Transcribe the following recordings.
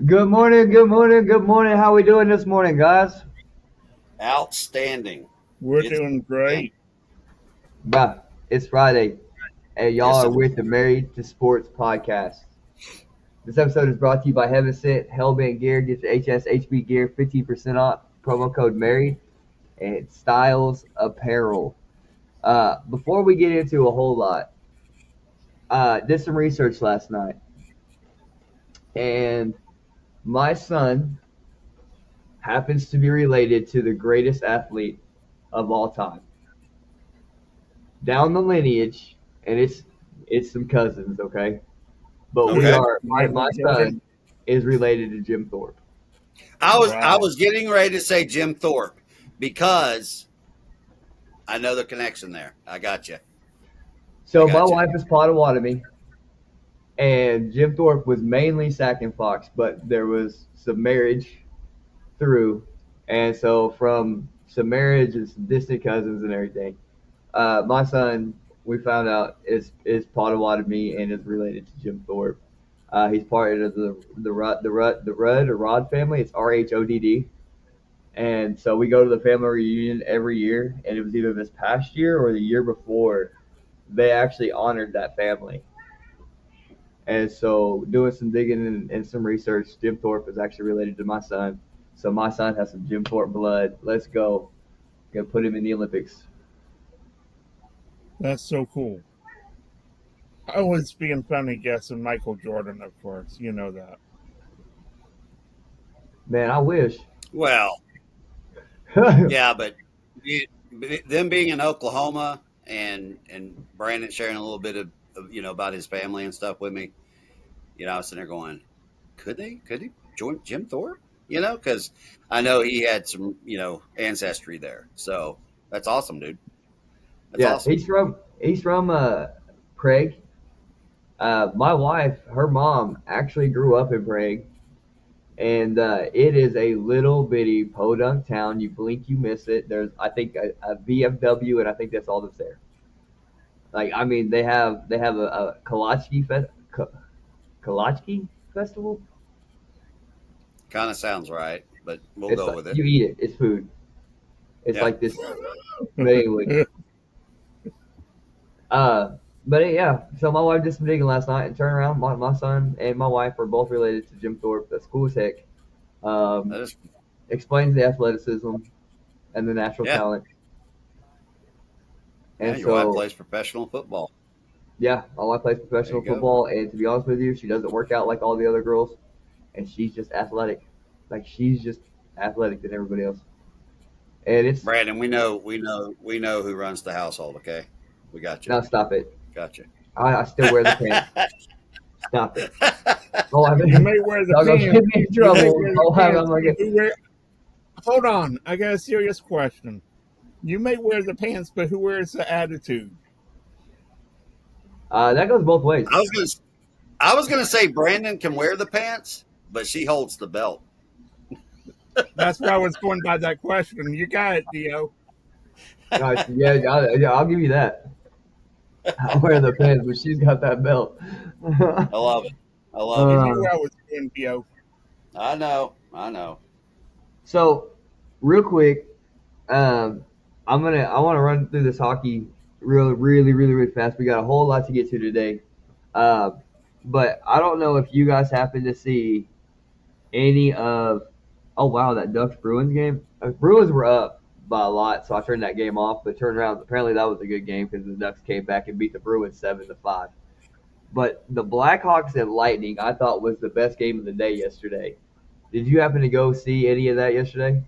Good morning, good morning, good morning. How we doing this morning, guys? Outstanding. We're It's doing weekend. great. Bruh, it's Friday, and y'all Yes, are it with is. the Married to Sports podcast. This episode is brought to you by Heaven Sent, Hellbent Gear. Get your HSHB gear 15% off. Promo code MARRIED and Styles Apparel. Before we get into a whole lot, did some research last night, and my son happens to be related to the greatest athlete of all time. Down the lineage, and it's some cousins, okay? But we Okay. are my Michael son Jordan. is related to Jim Thorpe. I Wow. was getting ready to say Jim Thorpe because I know the connection there. I got you. I So my got you. wife is Potawatomi, and Jim Thorpe was mainly Sac and Fox, but there was some marriage through, and so from some marriage and some distant cousins and everything, my son we found out is Potawatomi and is related to Jim Thorpe. He's part of the Rod family. It's RHODD. And so we go to the family reunion every year, and it was either this past year or the year before they actually honored that family. And so, doing some digging and some research, Jim Thorpe is actually related to my son. So my son has some Jim Thorpe blood. Let's go. Gonna put him in the Olympics. That's so cool. I was being funny guessing Michael Jordan, of course. You know that. Man, I wish. Well, yeah, but them being in Oklahoma and Brandon sharing a little bit of about his family and stuff with me, I was sitting there going, could he join Jim Thorpe? Because I know he had some ancestry there. So that's awesome, dude. That's Yeah, awesome. he's from Prague. My wife, her mom actually grew up in Prague, and it is a little bitty podunk town. You blink, you miss it. There's, I think, a VFW, and I think that's all that's there. Like, I mean, they have a Kalachki festival. Kind of sounds right, but we'll It's go like with it. you eat it. It's food. It's Yeah. like this. But anyway, uh, but yeah. So my wife did some digging last night and turned around. My son and my wife are both related to Jim Thorpe. That's cool as heck. Um, That is, explains the athleticism and the natural yeah. talent. Yeah. And Your wife so, plays professional football. yeah, my wife plays There you professional go. football. And to be honest with you, she doesn't work out like all the other girls, and she's just athletic. Like she's just athletic than everybody else. And it's Brandon, we know who runs the household. Okay, we got you. now stop it. Got you. I still wear the pants. Stop it. Oh, I You mean, may wear the y'all gonna pants. get me in You may trouble. wear the Oh, I'm pants, gonna but get. who wear? Hold on. I got a serious question. You may wear the pants, but who wears the attitude? That goes both ways. I was gonna I was gonna say Brandon can wear the pants, but she holds the belt. That's why I was going by that question. You got it, Dio. Yeah, yeah, I'll give you that. I wear the pants, but she's got that belt. I love it. I love You it. knew uh, where I was going, Dio. I know. I know. so, real quick, um, I want to run through this hockey really fast. We got a whole lot to get to today. Uh, but I don't know if you guys happen to see any of. Oh wow, that Ducks Bruins game. Bruins were up by a lot, so I turned that game off. But turned around, apparently that was a good game because the Ducks came back and beat the Bruins 7-5. But the Blackhawks and Lightning, I thought was the best game of the day yesterday. Did you happen to go see any of that yesterday?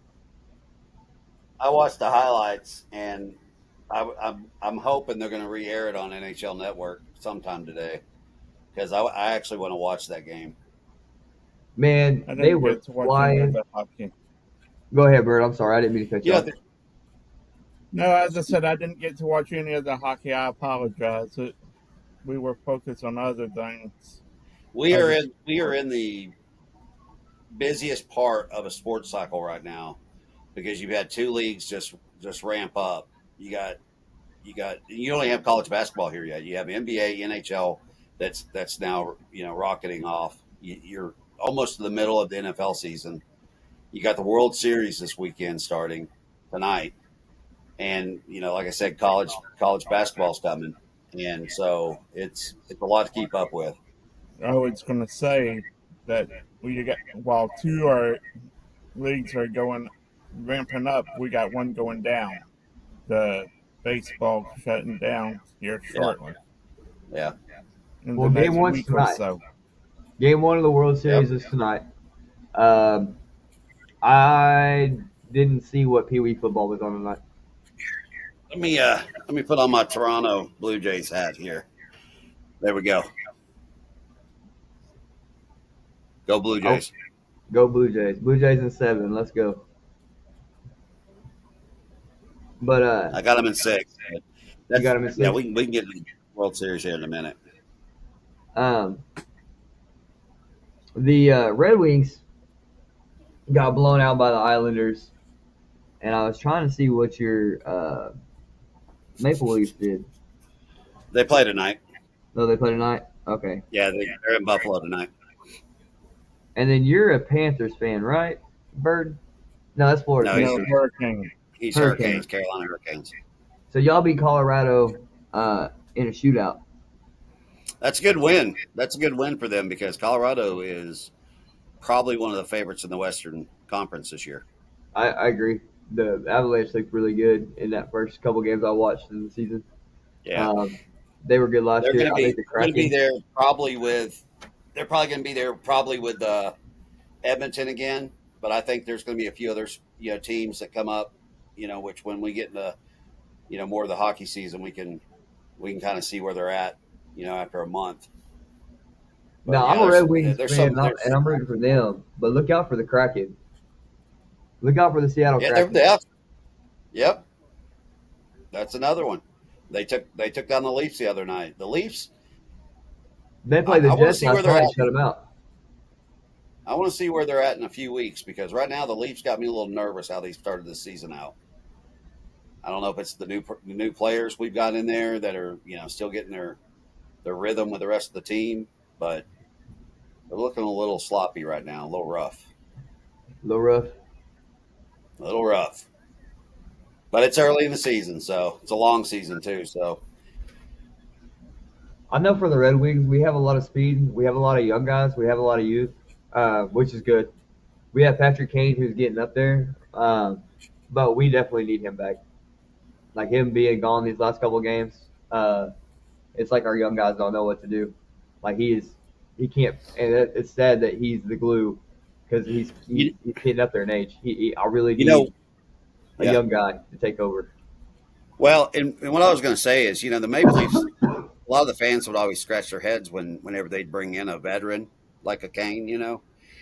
I watched the highlights, and I'm hoping they're going to re-air it on NHL Network sometime today because I actually want to watch that game. Man, I they didn't were get to watch any of flying. the hockey. Go ahead, Bird. I'm sorry, I didn't mean to cut you You know, off. the, No, as I said, I didn't get to watch any of the hockey. I apologize. We were focused on other things, we are other in sports. the busiest part of a sports cycle right now because you've had two leagues just ramp up. You only have college basketball here yet. You have NBA, NHL that's now rocketing off. almost to the middle of the NFL season. You got the World Series this weekend starting tonight, and like I said, college basketball's coming, and so it's a lot to keep up with. I was going to say that we got while two are leagues are going ramping up, we got one going down. The baseball shutting down here Yeah, shortly yeah. in the Well, game next one's week or tonight. so. Game one of the World Yep. Series is tonight. Um, I didn't see what Pee Wee football was on tonight. Let me put on my Toronto Blue Jays hat here. There we go. Go Blue Oh, Jays. go Blue Jays. Blue Jays in 7. Let's go. But I got them in 6. you That's got them in yeah. 6. We can get to the World Series here in a minute. Um, the Red Wings got blown out by the Islanders, and I was trying to see what your Maple Leafs did. They play tonight. No, they play tonight. Okay. Yeah, they're in Buffalo tonight. And then you're a Panthers fan, right, Bird? No, that's Florida. No, No, Hurricane. He's Hurricanes. Carolina Hurricanes. So y'all beat Colorado in a shootout. That's a good win. That's a good win for them because Colorado is probably one of the favorites in the Western Conference this year. I agree. The Avalanche looked really good in that first couple games I watched in the season. Yeah, They were good last they're year. going to I be think the going to be Kraken. there probably with. They're probably going to be there probably with Edmonton again, but I think there's going to be a few other teams that come up. Which when we get into more of the hockey season, we can kind of see where they're at. After a month. But, Now, yeah, I'm a Red Wings there's fan, some. and I'm rooting for them. But look out for the Kraken. Look out for the Seattle Yeah, Kraken. Yep, that's another one. They took down the Leafs the other night. The Leafs. They played the I wanna Jets see where last they're night at. and shut them out. I want to see where they're at in a few weeks because right now the Leafs got me a little nervous how they started this season out. I don't know if it's the new players we've got in there that are still getting their rhythm with the rest of the team, but they're looking a little sloppy right now, a little rough, A little rough. a little rough. But it's early in the season, so it's a long season too. So I know for the Red Wings, we have a lot of speed. We have a lot of young guys. We have a lot of youth, which is good. We have Patrick Kane who's getting up there, but we definitely need him back. Like him being gone these last couple of games, it's like our young guys don't know what to do. Like he can't, and it's sad that he's the glue because he's getting up there in age. I really need a young guy to take over. Well, and what I was going to say is, the Maple Leafs. A lot of the fans would always scratch their heads whenever they'd bring in a veteran like a Kane,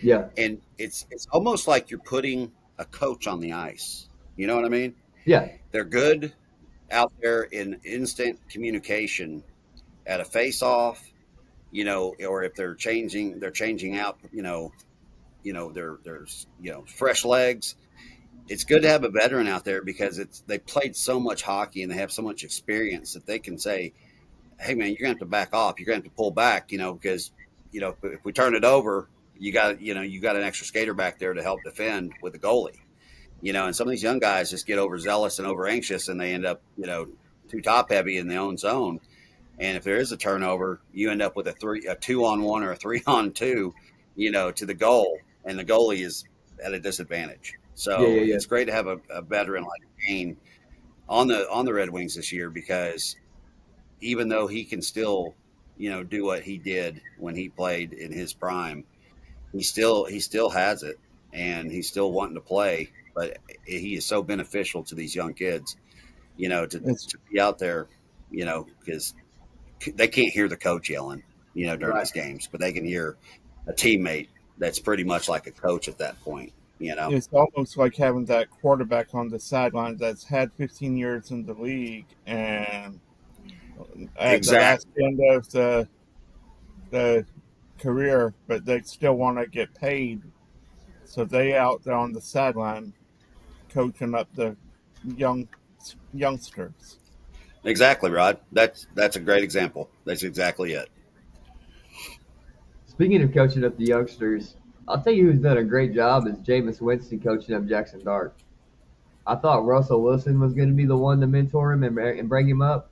Yeah, and it's almost like you're putting a coach on the ice. You know what I mean? yeah, They're good out there in instant communication at a face-off, or if they're changing out, there's fresh legs. It's good to have a veteran out there because they played so much hockey and they have so much experience that they can say, hey man, you're gonna have to back off. You're gonna have to pull back, because if we turn it over, you got an extra skater back there to help defend with the goalie. And some of these young guys just get overzealous and over anxious, and they end up too top heavy in their own zone. And if there is a turnover, you end up with a 2-on-1 or a 3-on-2, to the goal, and the goalie is at a disadvantage. So yeah. it's great to have a veteran like Kane on the Red Wings this year because even though he can still, do what he did when he played in his prime, he still has it and he's still wanting to play. But he is so beneficial to these young kids, to be out there, because they can't hear the coach yelling, during these games, but they can hear a teammate that's pretty much like a coach at that point. It's almost like having that quarterback on the sidelines that's had 15 years in the league and at the last end of the career, but they still want to get paid. So they out there on the sideline coaching up the youngsters. Exactly, Rod. That's a great example. That's exactly it. Speaking of coaching up the youngsters, I'll tell you who's done a great job is Jameis Winston coaching up Jackson Dart. I thought Russell Wilson was going to be the one to mentor him and bring him up,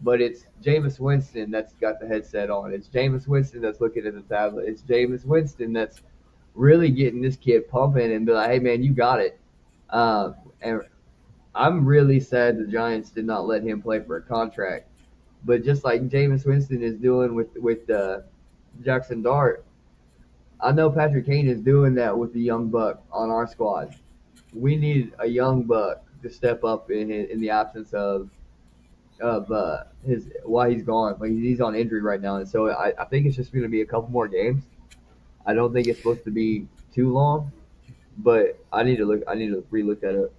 but it's Jameis Winston that's got the headset on. It's Jameis Winston that's looking at the tablet. It's Jameis Winston that's really getting this kid pumping and be like, hey, man, you got it. And I'm really sad the Giants did not let him play for a contract. But just like Jameis Winston is doing with Jackson Dart, I know Patrick Kane is doing that with the young buck on our squad. We need a young buck to step up in the absence of his why he's gone. Like he's on injury right now, and so I think it's just going to be a couple more games. I don't think it's supposed to be too long, but I need to look. I need to relook that up.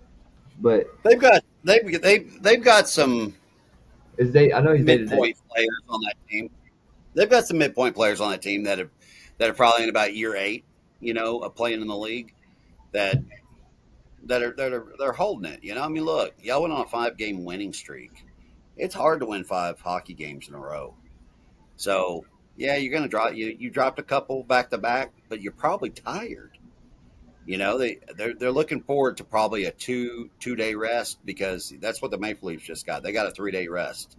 But they've got some is they? I know he's day to day. midpoint players on that team. They've got some midpoint players on that team that are probably in about year 8, of playing in the league they're holding it. I mean, look, y'all went on a 5-game winning streak. It's hard to win 5 hockey games in a row. So yeah, you're gonna drop you dropped a couple back to back, but you're probably tired. They're looking forward to probably a two-day rest because that's what the Maple Leafs just got. They got a 3-day rest.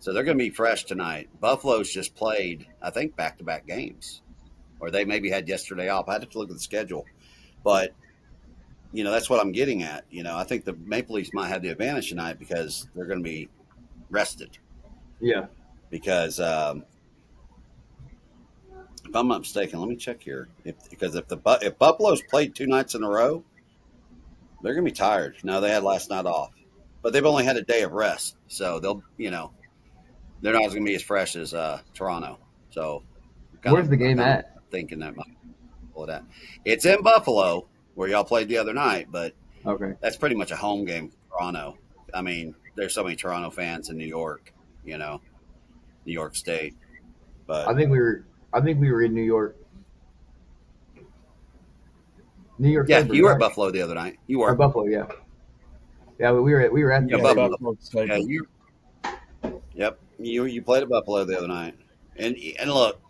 So they're going to be fresh tonight. Buffalo's just played, I think, back-to-back games. Or they maybe had yesterday off. I had to look at the schedule. But, that's what I'm getting at. I think the Maple Leafs might have the advantage tonight because they're going to be rested. Yeah. Because if I'm not mistaken, let me check here. If Buffalo's played 2 nights in a row, they're going to be tired. No, they had last night off. But they've only had a day of rest. So they'll, they're not going to be as fresh as Toronto. So where's the game at? Thinking that might pull it out. It's in Buffalo, where y'all played the other night, but okay, that's pretty much a home game for Toronto. I mean, there's so many Toronto fans in New York, New York State. But I think we were in New York. New York. Yeah, Sabres, you were right? at Buffalo the other night. You were Or Buffalo, yeah. Yeah, but we were at Yeah, the Buffalo. Stadium. Yep, you played at Buffalo the other night, and look,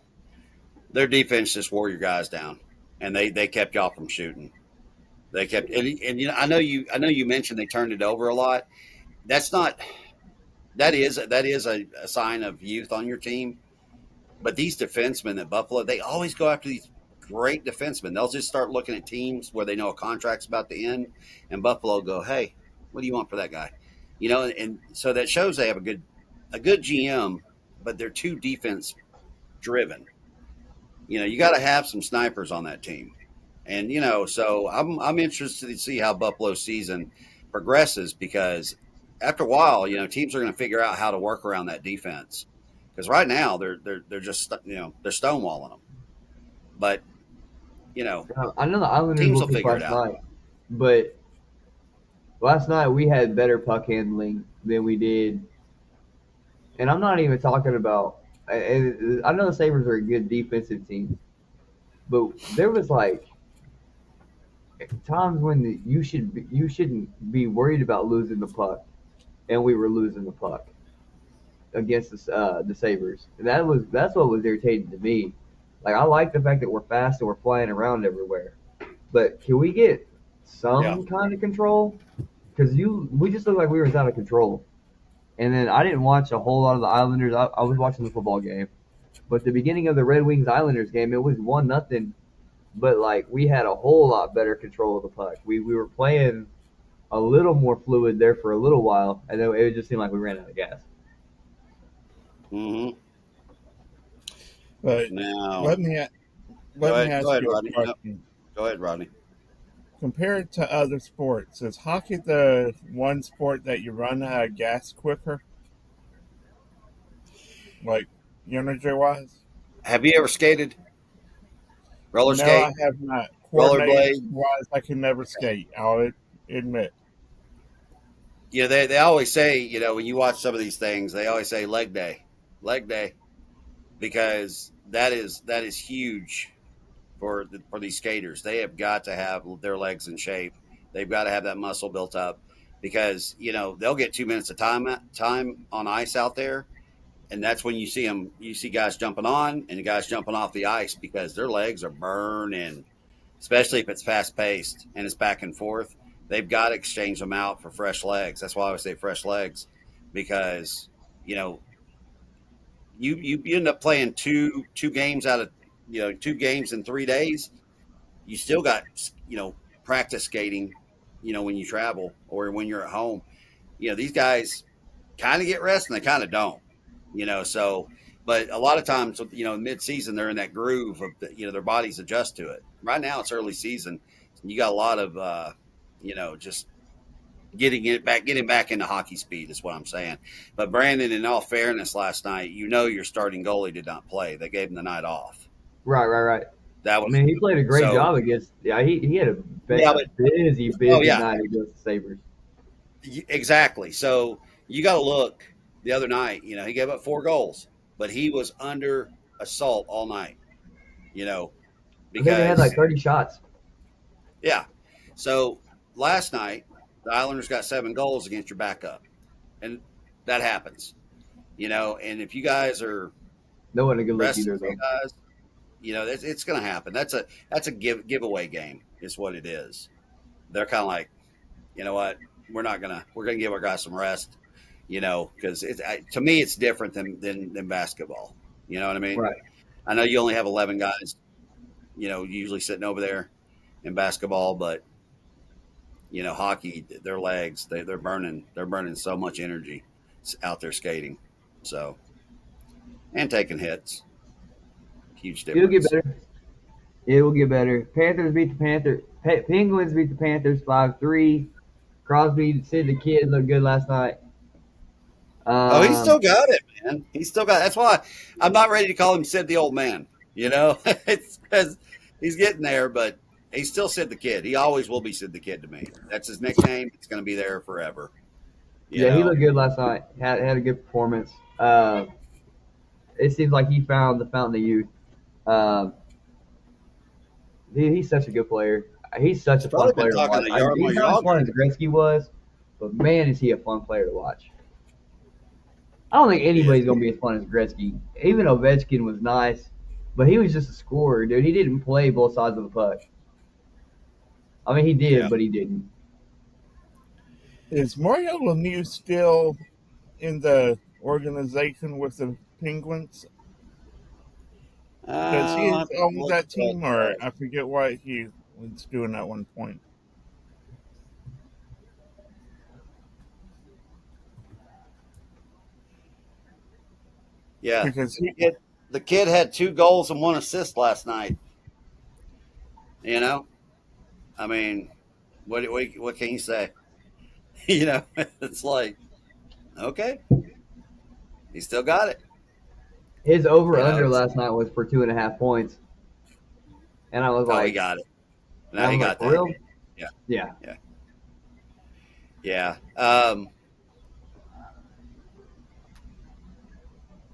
their defense just wore your guys down, and they kept y'all from shooting. They kept and I know you mentioned they turned it over a lot. That's not that is a sign of youth on your team. But these defensemen at Buffalo, they always go after these great defensemen. They'll just start looking at teams where they know a contract's about to end, and Buffalo go, "Hey, what do you want for that guy?" And so that shows they have a good GM, but they're too defense driven. You got to have some snipers on that team, and so I'm interested to see how Buffalo's season progresses because after a while, teams are going to figure out how to work around that defense. Because right now they're just they're stonewalling them, but I know the Islanders teams will looked figure it last out. night, but last night we had better puck handling than we did, and I'm not even talking about. And I know the Sabres are a good defensive team, but there was like times when you shouldn't be worried about losing the puck, and we were losing the puck against the Sabres. And that's what was irritating to me. Like I like the fact that we're fast and we're flying around everywhere, but can we get some kind of control? Because we just looked like we was out of control. And then I didn't watch a whole lot of the Islanders. I was watching the football game, but the beginning of the Red Wings Islanders game, it was 1-0. But like we had a whole lot better control of the puck. We were playing a little more fluid there for a little while, and then it just seemed like we ran out of gas. Mm-hmm. But Now, let me ask go ahead, you a Rodney. question. Go ahead, Rodney. Compared to other sports, is hockey the one sport that you run out of gas quicker? Like energy wise? Have you ever skated? Roller No, skate? I have not. Rollerblade? Coordination wise, I can never skate. I'll admit. They always say, when you watch some of these things, they always say leg day, because that is huge for these skaters. They have got to have their legs in shape. They've got to have that muscle built up because they'll get 2 minutes of time on ice out there, and that's when you see guys jumping on and guys jumping off the ice because their legs are burning. especially if it's fast paced and it's back and forth. They've got to exchange them out for fresh legs. That's why I always say fresh legs, because you know you end up playing two games out of 2 games in 3 days. You still got practice skating, when you travel or when you're at home. These guys kind of get rest and they kind of don't. So but a lot of times, mid-season they're in that groove of their bodies adjust to it. Right now it's early season. You got a lot of just getting back into hockey speed is what I'm saying. But Brandon, in all fairness, last night, your starting goalie did not play. They gave him the night off. Right. That was, he played a great job against. Yeah, he had a busy night against the Sabres. Exactly. So you got to look. The other night, he gave up 4 goals, but he was under assault all night. Because I think they had like 30 shots. Yeah. So last night, the Islanders got 7 goals against your backup, and that happens. And if you guys are no one a good look either, though. Guys, it's going to happen. That's a giveaway game, is what it is. They're kind of like, you know what, we're going to give our guys some rest, because to me it's different than basketball. You know what I mean? Right. I know you only have 11 guys, usually sitting over there in basketball, but hockey, their legs, they're burning so much energy out there skating. So, and taking hits. Huge difference. It'll get better. It will get better. Panthers beat the Panthers. Penguins beat the Panthers 5-3. Crosby, Sid the Kid looked good last night. He still got it, man. He still got it. That's why I'm not ready to call him Sid the Old Man. It's because he's getting there, but he's still Sid the Kid. He always will be Sid the Kid to me. That's his nickname. It's going to be there forever. He looked good last night. Had a good performance. It seems like he found the fountain of youth. He's such a good player. He's such a fun player to watch. He's not as fun as Gretzky was, but man, is he a fun player to watch. I don't think anybody's going to be as fun as Gretzky. Even Ovechkin was nice, but he was just a scorer, dude. He didn't play both sides of the puck. I mean, he did, but he didn't. Is Mario Lemieux still in the organization with the Penguins? Because he is on that team, or I forget what he was doing at one point. Yeah, because the kid had 2 goals and 1 assist last night. I mean, what can you say? It's like, okay, he still got it. His over-under last night was for 2.5 points. And I was like... he got it. No, he got that. Real? Yeah.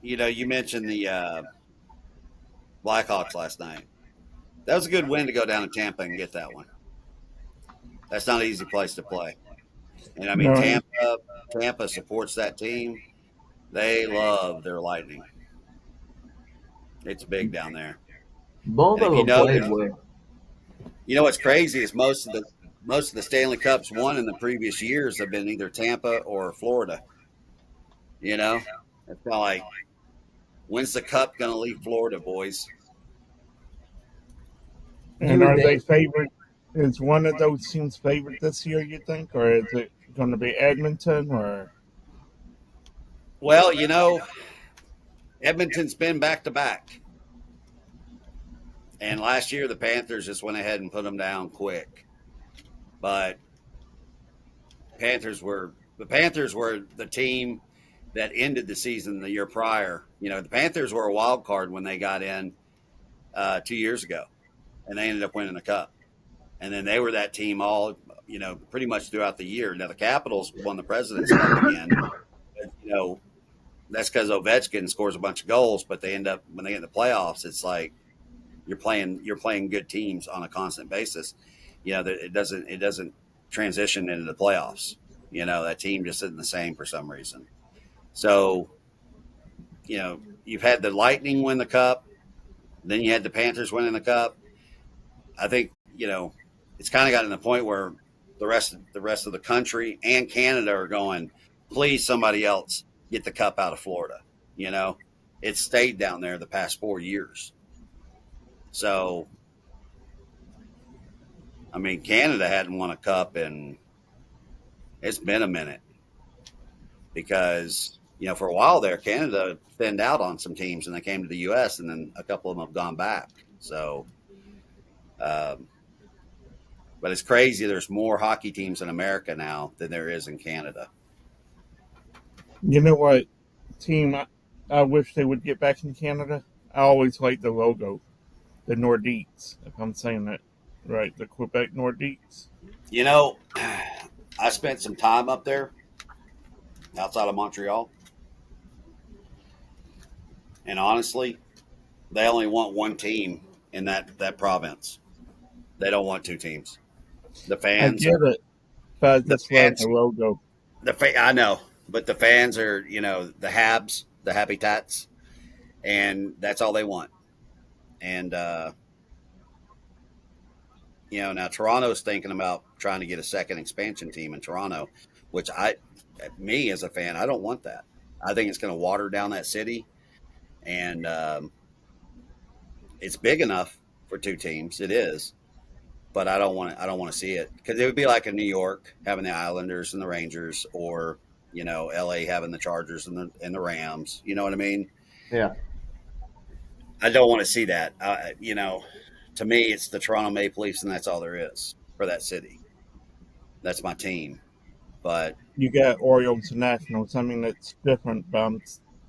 You mentioned the Blackhawks last night. That was a good win to go down to Tampa and get that one. That's not an easy place to play. And, I mean, Tampa supports that team. They love their Lightning. It's big down there. Both of them played well. What's crazy is most of the Stanley Cups won in the previous years have been either Tampa or Florida. It's kind of like, when's the cup going to leave Florida, boys? And are they favored? Is one of those teams favored this year, you think? Or is it going to be Edmonton? Or? Well, Edmonton's been back-to-back. And last year, the Panthers just went ahead and put them down quick. But the Panthers were the team that ended the season the year prior. The Panthers were a wild card when they got in 2 years ago, and they ended up winning the cup. And then they were that team all, pretty much throughout the year. Now the Capitals won the President's Cup again. But, that's because Ovechkin scores a bunch of goals, but they end up, when they get in the playoffs, it's like you're playing good teams on a constant basis. It doesn't transition into the playoffs. That team just isn't the same for some reason. So, you've had the Lightning win the cup, then you had the Panthers winning the cup. I think, it's kind of gotten to the point where the rest of the country and Canada are going, please somebody else get the cup out of Florida. It stayed down there the past 4 years. So, I mean, Canada hadn't won a cup and it's been a minute because, for a while there, Canada thinned out on some teams and they came to the U.S. and then a couple of them have gone back. So, but it's crazy. There's more hockey teams in America now than there is in Canada. You know what team I wish they would get back in Canada? I always liked the logo, the Nordiques, if I'm saying that right, the Quebec Nordiques. I spent some time up there outside of Montreal. And honestly, they only want one team in that province. They don't want two teams. The I fans, get it, but I the just love fans, the logo. I know, but the fans are, the Habs, the Habitats, and that's all they want. And now Toronto's thinking about trying to get a second expansion team in Toronto, which me as a fan, I don't want that. I think it's going to water down that city, and it's big enough for two teams. It is, but I don't want to see it because it would be like in New York having the Islanders and the Rangers, or LA having the Chargers and the Rams. You know what I mean? Yeah. I don't want to see that. To me, it's the Toronto Maple Leafs, and that's all there is for that city. That's my team. But You got Orioles and Nationals. I mean, it's different, but I'm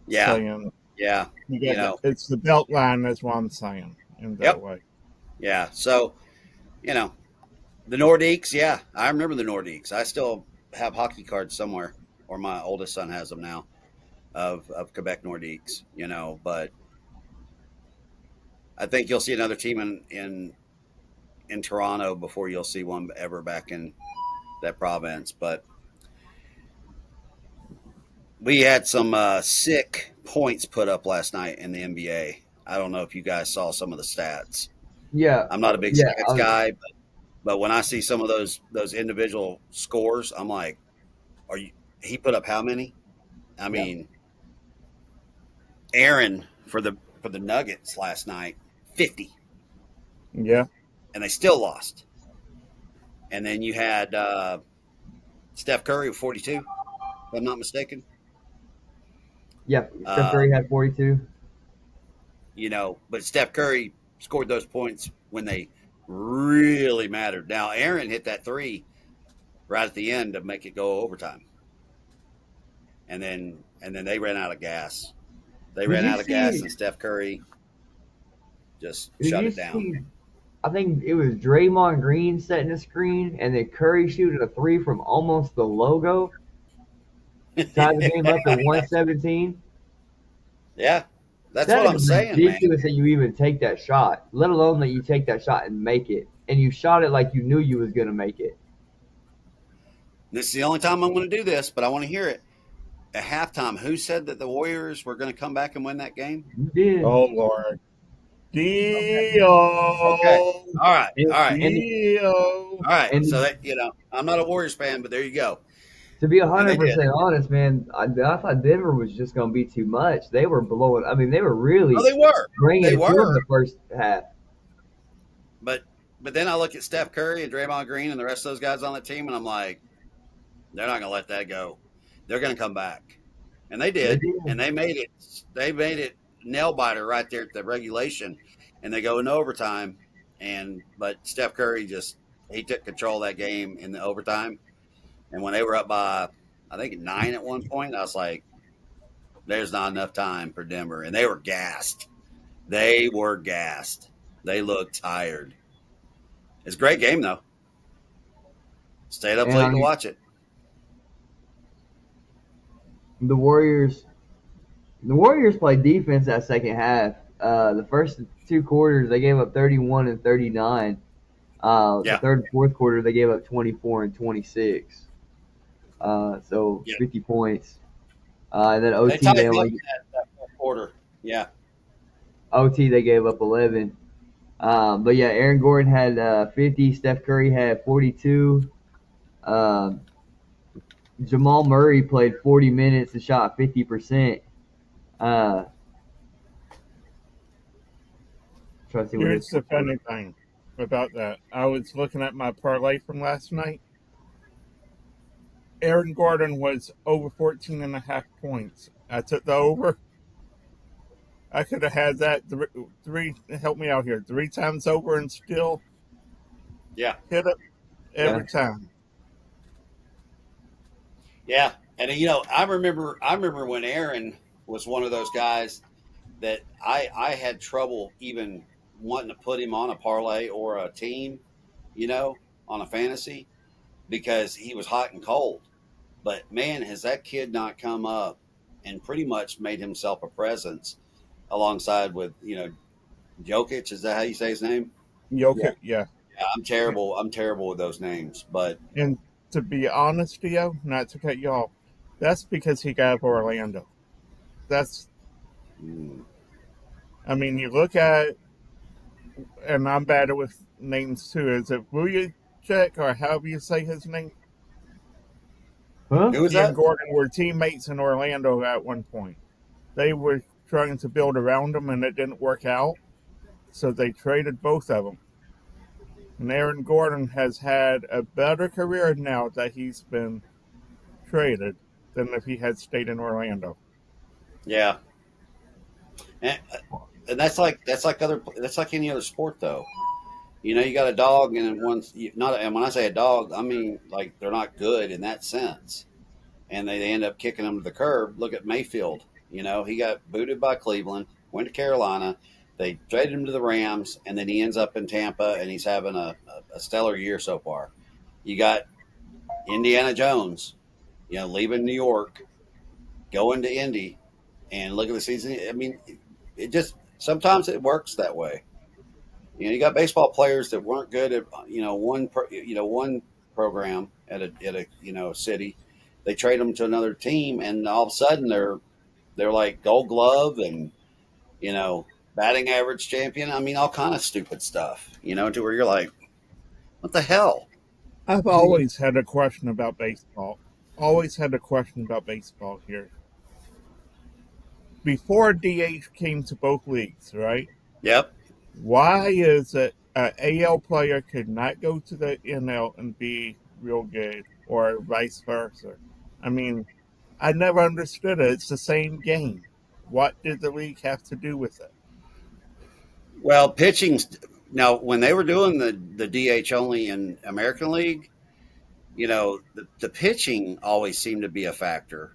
yeah, saying yeah, you got it's the belt line. That's what I'm saying in that way. yeah. So, the Nordiques. Yeah, I remember the Nordiques. I still have hockey cards somewhere, or my oldest son has them now, of Quebec Nordiques. But I think you'll see another team in Toronto before you'll see one ever back in that province. But we had some sick points put up last night in the NBA. I don't know if you guys saw some of the stats. Yeah. I'm not a big Yeah. stats guy, but when I see some of those individual scores, I'm like, he put up how many? I mean, Aaron for the Nuggets last night, 50. Yeah. And they still lost. And then you had Steph Curry with 42, if I'm not mistaken. Yeah. Steph Curry had 42. But Steph Curry scored those points when they really mattered. Now, Aaron hit that three right at the end to make it go overtime. And then they ran out of gas. And Steph Curry just shut it down. I think it was Draymond Green setting the screen, and then Curry shooting a three from almost the logo. Tied the game up to 117. Yeah, that's what I'm saying, man. It's ridiculous that you even take that shot, let alone that you take that shot and make it. And you shot it like you knew you was going to make it. This is the only time I'm going to do this, but I want to hear it. At halftime, who said that the Warriors were going to come back and win that game? You did. Oh, Lord. Dio. Okay. All right. Dio. All right. So that, I'm not a Warriors fan, but there you go. To be 100% honest, man, I thought Denver was just going to be too much. They were blowing. I mean, they were really. Oh, they were. Bringing it to them the first half. But then I look at Steph Curry and Draymond Green and the rest of those guys on the team, and I'm like, they're not going to let that go. They're going to come back, and they did, and they made it. They made it nail biter right there at the regulation, and they go into overtime. But Steph Curry he took control of that game in the overtime. And when they were up by, I think 9 at one point, I was like, there's not enough time for Denver. And they were gassed. They looked tired. It's a great game, though. Stayed up late to watch it. The Warriors played defense that second half. The first two quarters, they gave up 31 and 39. The third and fourth quarter, they gave up 24 and 26. 50 points. And then OT, they only that fourth quarter. Yeah. OT, they gave up 11. But yeah, Aaron Gordon had 50. Steph Curry had 42. Um, Jamal Murray played 40 minutes and shot 50%. Uh, trying to see what his Here's the funny thing about that. I was looking at my parlay from last night. Aaron Gordon was over 14 and a half points. I took the over. I could have had that three help me out here, 3 times over and still Yeah. hit it every Yeah. time. Yeah. And I remember when Aaron was one of those guys that I had trouble even wanting to put him on a parlay or a team, on a fantasy because he was hot and cold. But man, has that kid not come up and pretty much made himself a presence alongside with, Jokic, is that how you say his name? Yeah. Jokic, yeah. Yeah, I'm terrible. I'm terrible with those names, but And to be honest, Theo, not to cut you off, that's because he got Orlando. That's, mm, I mean, you look at, and I'm bad with names too. Is it Vujicic or however you say his name? Huh? who was He and that? Gordon were teammates in Orlando at one point. They were trying to build around him, and it didn't work out, so they traded both of them. And Aaron Gordon has had a better career now that he's been traded than if he had stayed in Orlando. Yeah, and, and that's like any other sport though. You got a dog, and not. And when I say a dog, I mean like they're not good in that sense, and they end up kicking them to the curb. Look at Mayfield. He got booted by Cleveland, went to Carolina. They traded him to the Rams, and then he ends up in Tampa, and he's having a stellar year so far. You got Indiana Jones, leaving New York, going to Indy, and look at the season. I mean, it just sometimes it works that way. You got baseball players that weren't good at one program at a city. They trade them to another team, and all of a sudden they're like Gold Glove and you know batting average champion. I mean, all kind of stupid stuff. To where you're like, what the hell? I've always had a question about baseball. Always had a question about baseball here. Before DH came to both leagues, right? Yep. Why is it an AL player could not go to the NL and be real good, or vice versa? I mean, I never understood it. It's the same game. What did the league have to do with it? Well, pitching. Now, when they were doing the DH only in American League, the pitching always seemed to be a factor.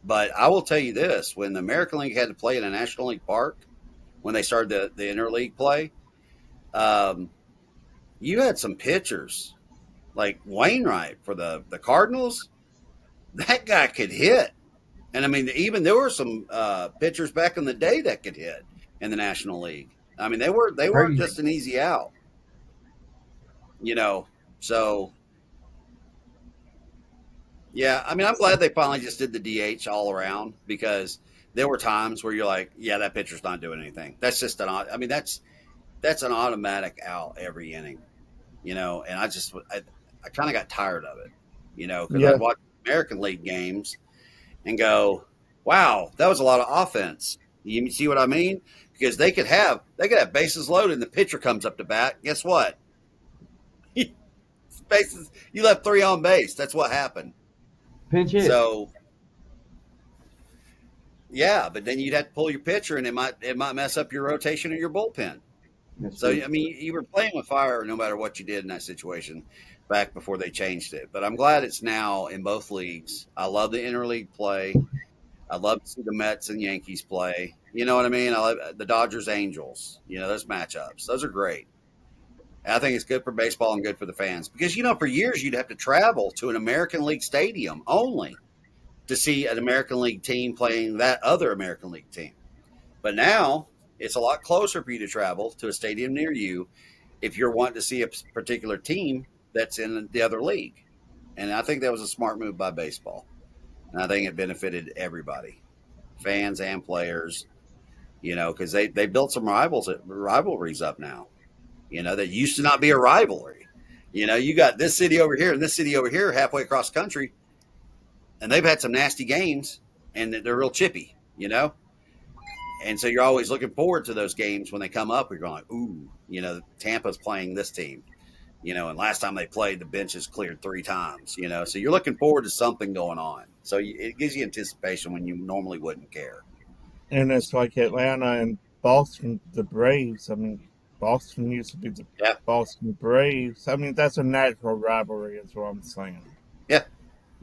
But I will tell you this: when the American League had to play in a National League park, when they started the interleague play, um, you had some pitchers like Wainwright for the Cardinals. That guy could hit, and I mean, even there were some pitchers back in the day that could hit in the National League. I mean, they weren't Crazy. just an easy out, you know. So yeah, I mean, I'm glad they finally just did the DH all around because there were times where you're like, yeah, that pitcher's not doing anything. That's just I mean, that's an automatic out every inning, and I kind of got tired of it, because Yeah, I'd watch American League games and go, wow, that was a lot of offense. You see what I mean? Because they could have bases loaded and the pitcher comes up to bat. Guess what? Bases, you left three on base. That's what happened. Pinch hit. So yeah, but then you'd have to pull your pitcher, and it might mess up your rotation or your bullpen. That's So true. I mean, you were playing with fire no matter what you did in that situation back before they changed it. But I'm glad it's now in both leagues. I love the interleague play. I love to see the Mets and Yankees play. You know what I mean? I love the Dodgers Angels. Those matchups. Those are great. And I think it's good for baseball and good for the fans because for years you'd have to travel to an American League stadium only to see an American League team playing that other American League team. But now it's a lot closer for you to travel to a stadium near you if you're wanting to see a particular team that's in the other league. And I think that was a smart move by baseball. And I think it benefited everybody, fans and players. because they built some rivalries up now. That used to not be a rivalry. You got this city over here and this city over here halfway across the country, and they've had some nasty games, and they're real chippy. And so you're always looking forward to those games when they come up. You're going like, ooh, Tampa's playing this team. And last time they played, the benches cleared 3 times. So you're looking forward to something going on. So it gives you anticipation when you normally wouldn't care. And it's like Atlanta and Boston, the Braves. I mean, Boston used to be the Boston Braves. I mean, that's a natural rivalry, is what I'm saying. Yeah.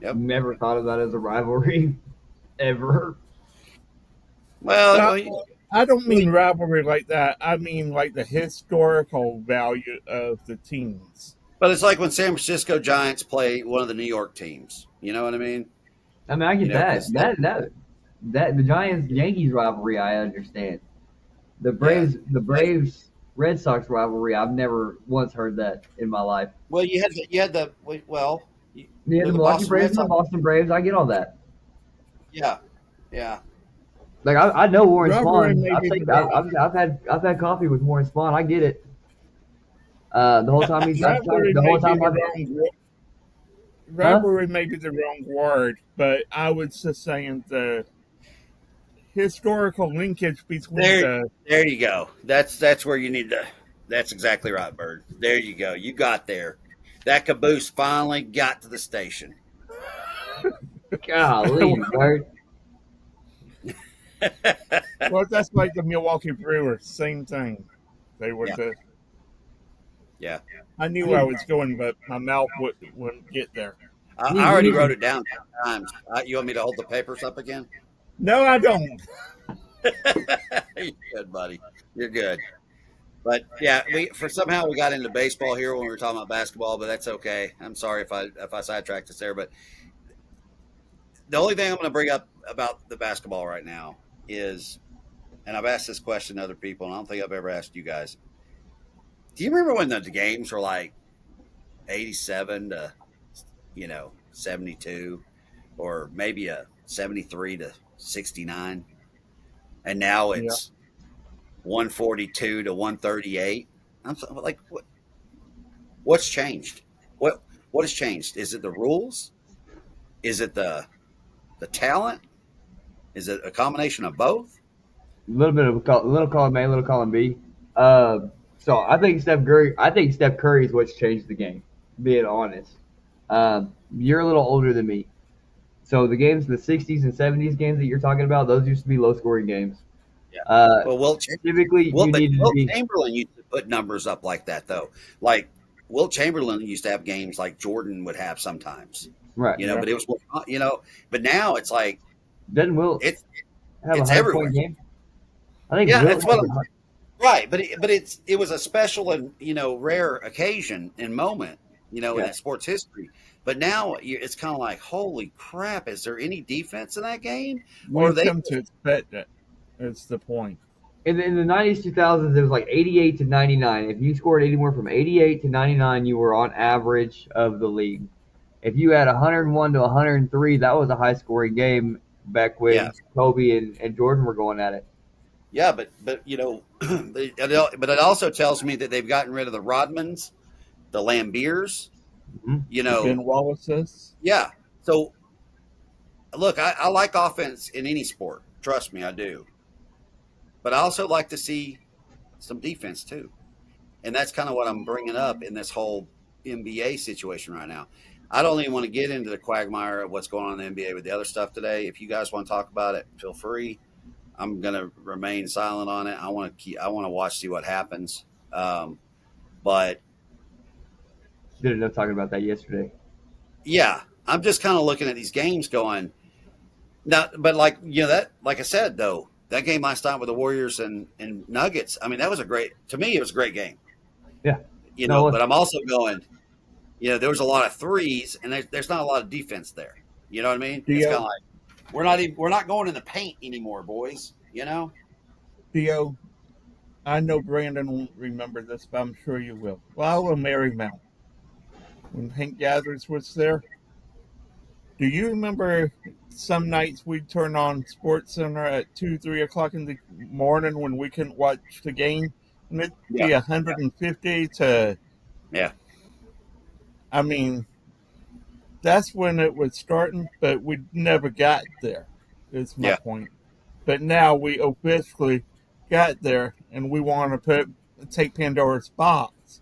Yep. Never thought of that as a rivalry, ever. Well, I don't mean rivalry like that. I mean like the historical value of the teams. But it's like when San Francisco Giants play one of the New York teams. You know what I mean? I mean, I get that the Giants Yankees rivalry, I understand. The Braves Red Sox rivalry, I've never once heard that in my life. Well, you had the Milwaukee Braves and the Boston Braves. I get all that. Yeah, yeah. Like I know Warren Spahn. I've had coffee with Warren Spahn. I get it. The whole time he's rivalry may be the wrong word, but I was just saying the historical linkage between there you go. That's where you need to. That's exactly right, Bird. There you go. You got there. That caboose finally got to the station. Golly, Bird. Well, that's like the Milwaukee Brewers. Same thing. They were Yeah. I knew where I was going, but my mouth wouldn't get there. I already wrote it down 10 times. You want me to hold the papers up again? No, I don't. You're good, buddy. You're good. But yeah, somehow we got into baseball here when we were talking about basketball, but that's okay. I'm sorry if I sidetracked us there, but the only thing I'm going to bring up about the basketball right now is, and I've asked this question to other people, and I don't think I've ever asked you guys. Do you remember when the games were like 87 to 72, or maybe a 73 to 69, and now it's 142 to 138? I'm like, what's changed? What has changed? Is it the rules? Is it the talent? Is it a combination of both? A little bit of little column A, little column B. So I think Steph Curry is what's changed the game. Being honest, you're a little older than me, so the games, the '60s and '70s games that you're talking about, those used to be low scoring games. Yeah. Well, Wilt Chamberlain used to put numbers up like that, though. Like Wilt Chamberlain used to have games like Jordan would have sometimes. Right. But it was but now it's like, doesn't Wilt have a 100-point game? I think that's what right, but it was a special and rare occasion and moment in that sports history. But now it's kind of like, holy crap! Is there any defense in that game? Or they come to expect it? That's the point. In the 90s, 2000s, it was like 88 to 99. If you scored anywhere from 88 to 99, you were on average of the league. If you had 101 to 103, that was a high-scoring game back when Kobe and Jordan were going at it. Yeah, but but it also tells me that they've gotten rid of the Rodmans, the Lambeers, Ben Wallace's. Yeah. So, look, I like offense in any sport. Trust me, I do. But I also like to see some defense too, and that's kind of what I'm bringing up in this whole NBA situation right now. I don't even want to get into the quagmire of what's going on in the NBA with the other stuff today. If you guys want to talk about it, feel free. I'm going to remain silent on it. I want to watch, see what happens. But did enough talking about that yesterday. Yeah, I'm just kind of looking at these games going now. But like I said though, that game last night with the Warriors and Nuggets. I mean, it was a great game. Yeah. But I'm also going. There was a lot of threes, and there's not a lot of defense there. You know what I mean? It's kind of like we're not going in the paint anymore, boys. Theo, I know Brandon won't remember this, but I'm sure you will. Well, I will Marymount. When Hank Gathers was there, Do you remember some nights we'd turn on Sports Center at 2, 3 o'clock in the morning when we couldn't watch the game? And it'd Yeah. be 150 to, Yeah. I mean, that's when it was starting, but we never got there, is my Yeah. point. But now we officially got there, and we want to take Pandora's box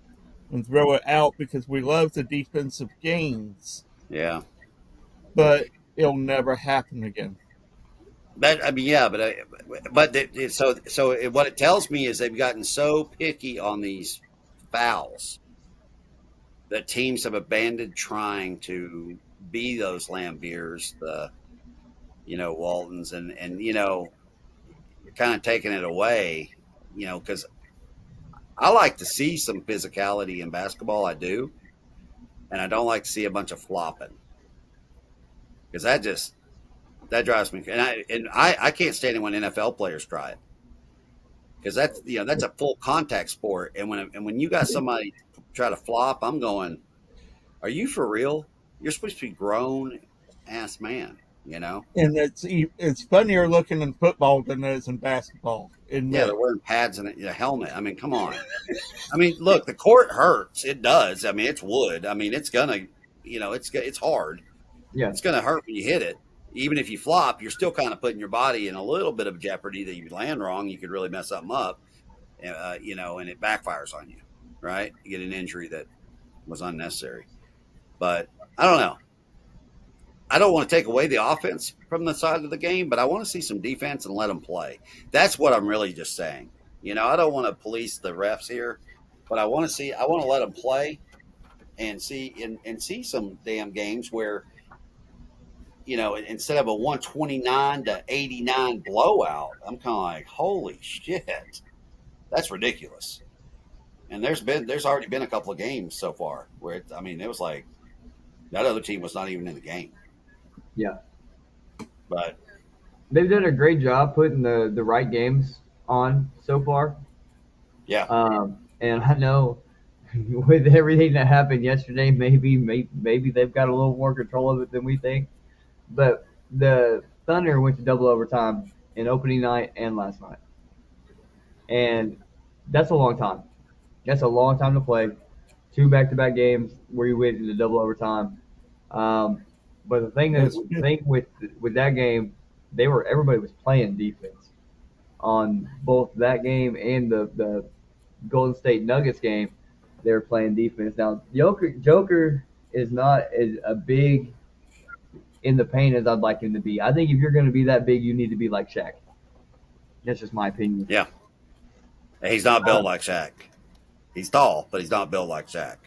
and throw it out because we love the defensive gains, Yeah. but it'll never happen again. But I mean, yeah, so what it tells me is they've gotten so picky on these fouls that teams have abandoned trying to be those Lambeers, the Waltons, and you're kind of taking it away, because I like to see some physicality in basketball. I do, and I don't like to see a bunch of flopping because that drives me. And I can't stand it when NFL players try it because that's a full contact sport. And when you got somebody try to flop, I'm going, are you for real? You're supposed to be grown ass man, And it's funnier looking in football than it is in basketball. Yeah, they're wearing pads and a helmet. I mean, come on. I mean, look, the court hurts. It does. I mean, it's wood. I mean, it's gonna, it's hard. Yeah. It's gonna hurt when you hit it. Even if you flop, you're still kind of putting your body in a little bit of jeopardy that you land wrong, you could really mess something up, and it backfires on you, right? You get an injury that was unnecessary. But I don't know. I don't want to take away the offense from the side of the game, but I want to see some defense and let them play. That's what I'm really just saying. I don't want to police the refs here, but I want to let them play and see some damn games where, instead of a 129-89 blowout, I'm kind of like, holy shit, that's ridiculous. And there's already been a couple of games so far where it was like that other team was not even in the game. Yeah. But they've done a great job putting the right games on so far. Yeah. And I know with everything that happened yesterday, maybe they've got a little more control of it than we think. But the Thunder went to double overtime in opening night and last night. And that's a long time. That's a long time to play. 2 back-to-back games where you went into double overtime. But the thing with that game, everybody was playing defense on both that game and the Golden State Nuggets game. They were playing defense. Now Joker is not as a big in the paint as I'd like him to be. I think if you're going to be that big, you need to be like Shaq. That's just my opinion. Yeah. He's not built like Shaq. He's tall, but he's not built like Shaq.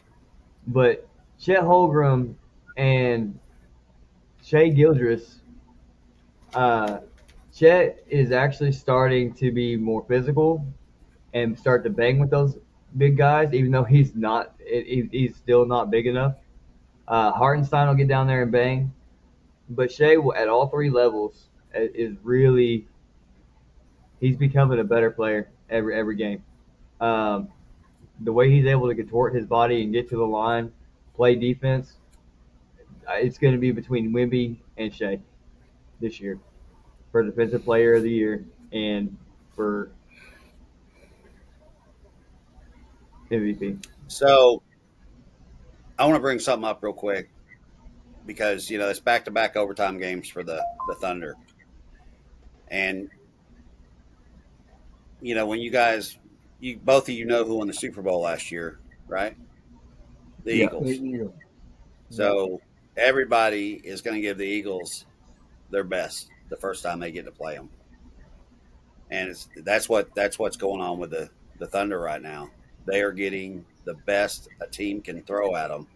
But Chet Holmgren and Shai Gilgeous, Chet is actually starting to be more physical and start to bang with those big guys, even though he's he's still not big enough. Hartenstein will get down there and bang, but Shai at all 3 levels is really he's becoming a better player every game. The way he's able to contort his body and get to the line, play defense, it's going to be between Wemby and Shai this year for Defensive Player of the Year and for MVP. So I want to bring something up real quick because, it's back-to-back overtime games for the Thunder. And, when you guys, both of you know who won the Super Bowl last year, right? The Eagles. So everybody is going to give the Eagles their best the first time they get to play them. And that's what's going on with the Thunder right now. They are getting the best a team can throw at them,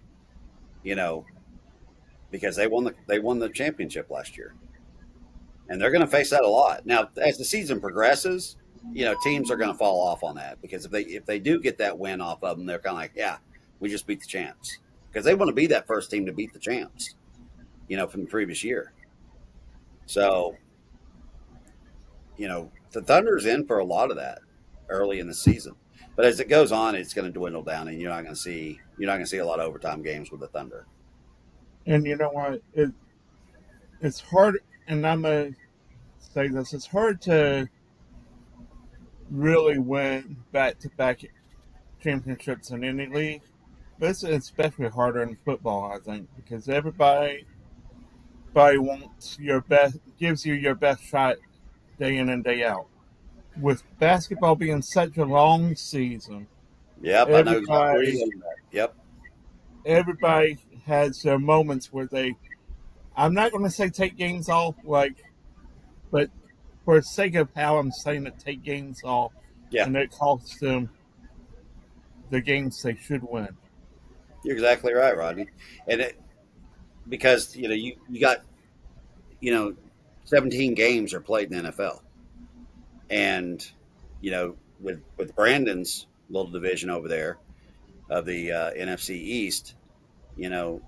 because they won the championship last year, and they're going to face that a lot. Now, as the season progresses, teams are going to fall off on that because if they do get that win off of them, they're kind of like, yeah, we just beat the champs, because they want to be that first team to beat the champs, from the previous year. So, the Thunder's in for a lot of that early in the season. But as it goes on, it's going to dwindle down, and you're not going to see a lot of overtime games with the Thunder. And you know what? it's hard, and I'm gonna say this: it's hard to really win back-to-back championships in any league, but it's especially harder in football, I think, because everybody wants your best, gives you your best shot day in and day out. With basketball being such a long season, Yep, I know exactly where you're everybody going with that. Yep. everybody has their moments where they, I'm not going to say take games off, but for the sake of how I'm saying it, take games off, Yeah. and it costs them the games they should win. You're exactly right, Rodney. And because you got 17 games are played in the NFL, and with Brandon's little division over there of the NFC East, you know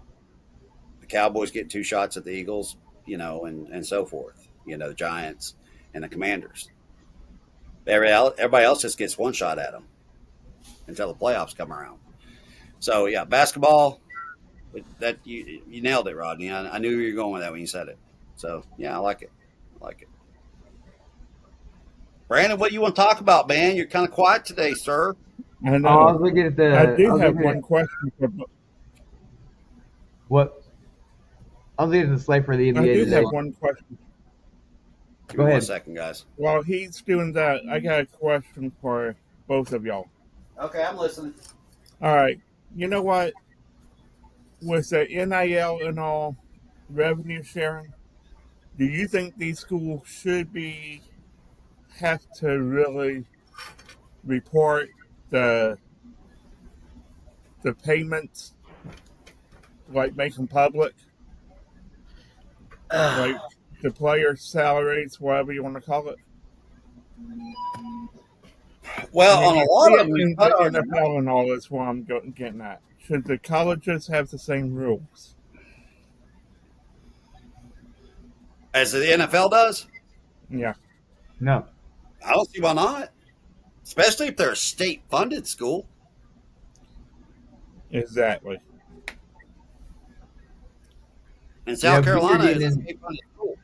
the Cowboys get 2 shots at the Eagles, and so forth. The Giants and the Commanders. Everybody else just gets 1 shot at them until the playoffs come around. So yeah, basketball. That you nailed it, Rodney. I knew you were going with that when you said it. So yeah, I like it. I like it. Brandon, what do you want to talk about, man? You're kind of quiet today, sir. I Oh, I know. was looking at the. I I do was have looking at one question for. what I was looking at the slate for the I NBA do today. have one question. Give Go me 1 ahead. second, guys. While he's doing that, I got a question for both of y'all. Okay, I'm listening. All right. You know what? With the NIL and all revenue sharing, do you think these schools should have to really report the payments, like make them public, like the players' salaries, whatever you want to call it? Well, I mean, on a you lot see of it them, you in cut the on the NFL and all. That's what I'm getting at. Should the colleges have the same rules? as the NFL does. Yeah, No. I don't see why not, especially if they're a state-funded school. exactly. And Yeah, South but then you're Carolina is getting a in. state-funded school.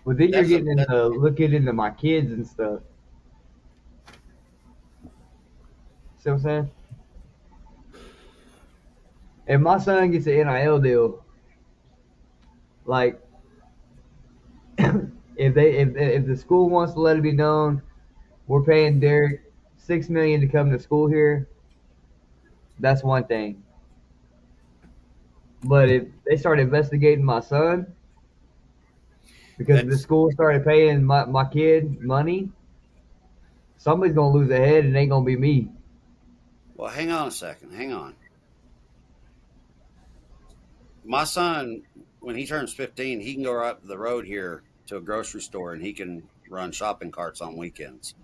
But then you're That's a getting that's, into looking into my kids and stuff. See what I'm saying? If my son gets an NIL deal, like if the school wants to let it be known, we're paying Derek $6 million to come to school here. That's one thing. But if they start investigating my son because the that's school started paying my kid money, somebody's gonna lose their head and it ain't gonna be me. well. Hang on a second. Hang on. My son, when he turns 15, he can go right up the road here to a grocery store and he can run shopping carts on weekends.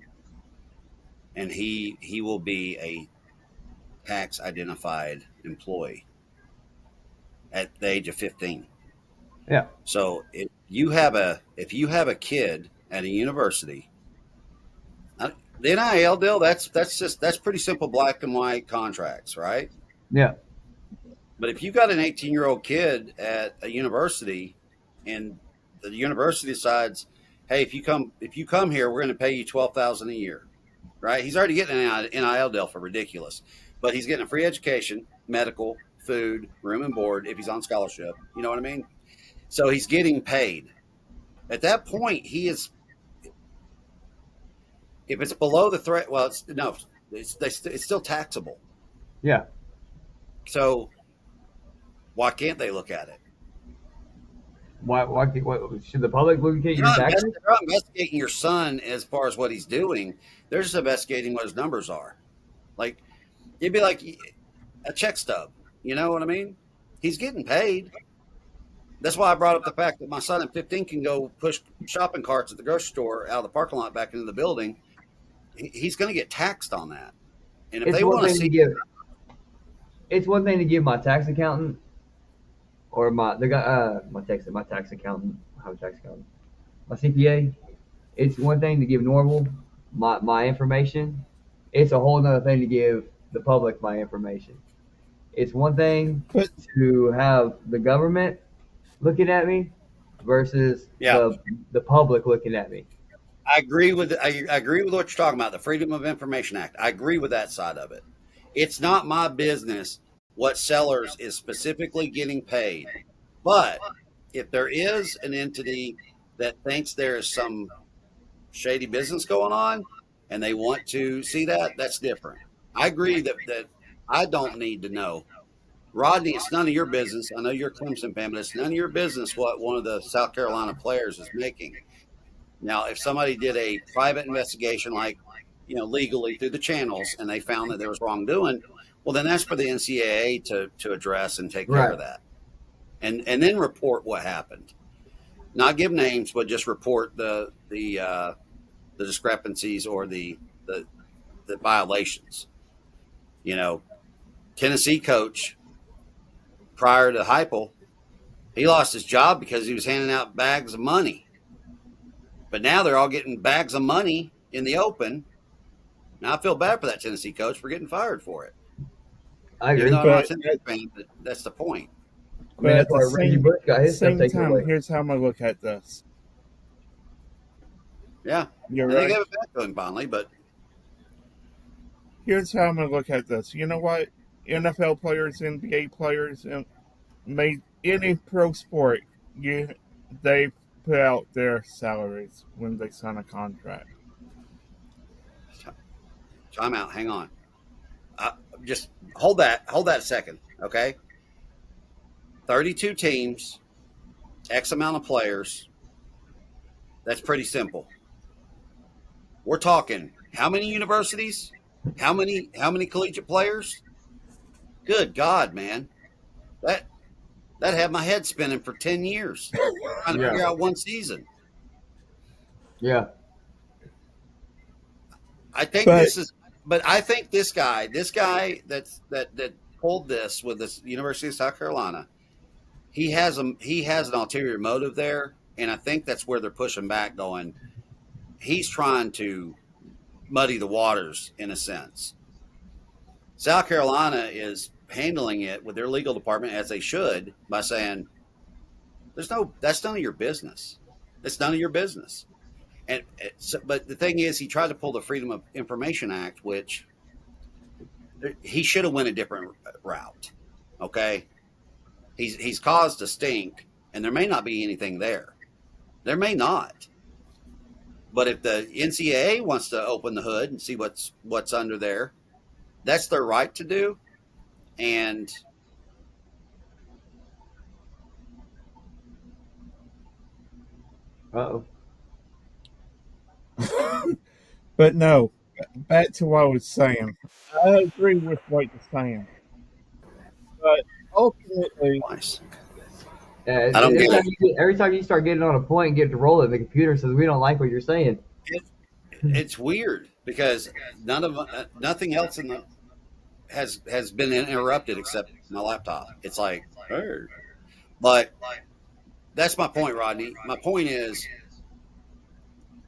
And he will be a tax identified employee at the age of 15. Yeah. So if you have a kid at a university, the NIL deal that's pretty simple black and white contracts, right? Yeah. But if you got an 18-year-old kid at a university and the university decides, hey, if you come here, we're going to pay you $12,000 a year, right? He's already getting an NIL deal for ridiculous, but he's getting a free education, medical, food, room and board if he's on scholarship. You know what I mean? So he's getting paid. At that point, he is. If it's below the threat, well, it's still taxable. Yeah. So why can't they look at it? Why should the public look at your taxes? They're not investigating your son as far as what he's doing. They're just investigating what his numbers are. Like it'd be like a check stub. You know what I mean? He's getting paid. That's why I brought up the fact that my son at 15 can go push shopping carts at the grocery store out of the parking lot back into the building. He's going to get taxed on that. And if It's they one want to thing to see, give. It's one thing to give my tax accountant or my tax accountant. I have a tax accountant. My CPA. It's one thing to give normal my information. It's a whole other thing to give the public my information. It's one thing But to have the government looking at me versus Yeah, the public looking at me. I agree with what you're talking about, the Freedom of Information Act. I agree with that side of it. It's not my business what Sellers is specifically getting paid. But if there is an entity that thinks there is some shady business going on and they want to see that, that's different. I agree that I don't need to know. Rodney, it's none of your business. I know you're a Clemson fan, but it's none of your business what one of the South Carolina players is making. Now, if somebody did a private investigation, like, legally through the channels, and they found that there was wrongdoing, well, then that's for the NCAA to address and take care Right. of that, and then report what happened. Not give names, but just report the discrepancies or the violations. Tennessee coach prior to Heupel, he lost his job because he was handing out bags of money. But now they're all getting bags of money in the open. Now I feel bad for that Tennessee coach for getting fired for it. I agree. Even though I'm not a But Tennessee fan, but that's the point. I mean, but that's at why the Reggie Bush got his stuff same taken time, away. here's how I'm gonna look at this. Yeah, You're and they right. gave it back to him finally, but Here's how I'm gonna look at this. You know what? NFL players, NBA players, and any pro sport, they put out their salaries when they sign a contract. time out. Hang on. Just hold that a second, okay? 32 teams, X amount of players. That's pretty simple. We're talking how many universities? How many collegiate players? Good God, man. That had my head spinning for 10 years trying to Yeah. figure out one season. Yeah. I think But I think this guy that pulled this with this University of South Carolina, he has an ulterior motive there, and I think that's where they're pushing back, going, he's trying to muddy the waters in a sense. South Carolina is handling it with their legal department, as they should, by saying that's none of your business. It's none of your business. But the thing is, he tried to pull the Freedom of Information Act, which he should have went a different route. Okay, he's caused a stink, and there may not be anything there. There may not. But if the NCAA wants to open the hood and see what's under there, that's their right to do. And Uh-oh. but no, back to what I was saying. I agree with what you're saying, but ultimately, nice. Yeah, I don't get it. every time you start getting on a point and get to roll it, the computer says we don't like what you're saying. It's weird because nothing else has been interrupted except my laptop. It's like, hey. But that's my point, Rodney. My point is,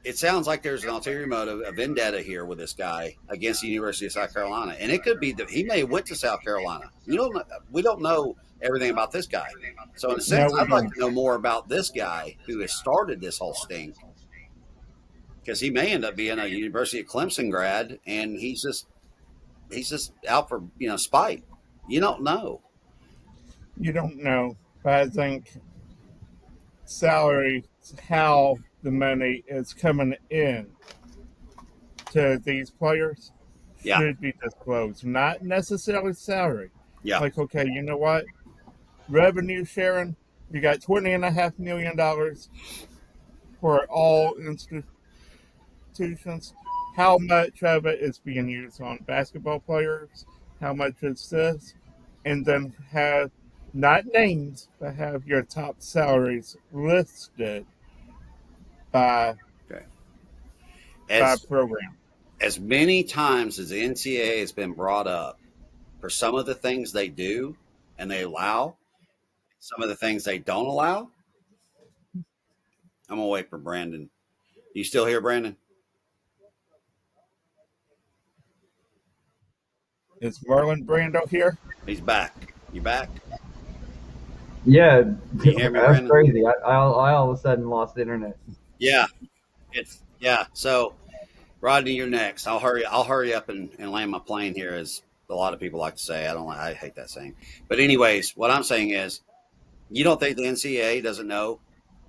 it sounds like there's an ulterior motive, a vendetta here with this guy against the University of South Carolina, and it could be that he may have went to South Carolina. We don't know everything about this guy. So in a sense, I'd like to know more about this guy who has started this whole stink, because he may end up being a University of Clemson grad, and he's just out for spite. You don't know. you don't know. But I think salary, how the money is coming in to these players, Yeah. should be disclosed. Not necessarily salary. Yeah. Like, okay, you know what? Revenue sharing, you got $20.5 million for all institutions. How much of it is being used on basketball players? How much is this? And then have, not names, but have your top salaries listed by program. As many times as the NCAA has been brought up for some of the things they do and they allow, some of the things they don't allow, I'm going to wait for Brandon. You still here, Brandon? Is Marlon Brando here? He's back. You back? Yeah, Can you hear me, that's Brandon? crazy. I all of a sudden lost internet. Yeah, yeah. So Rodney, you're next. I'll hurry up and land my plane here, as a lot of people like to say. I hate that saying. But anyways, what I'm saying is, you don't think the NCAA doesn't know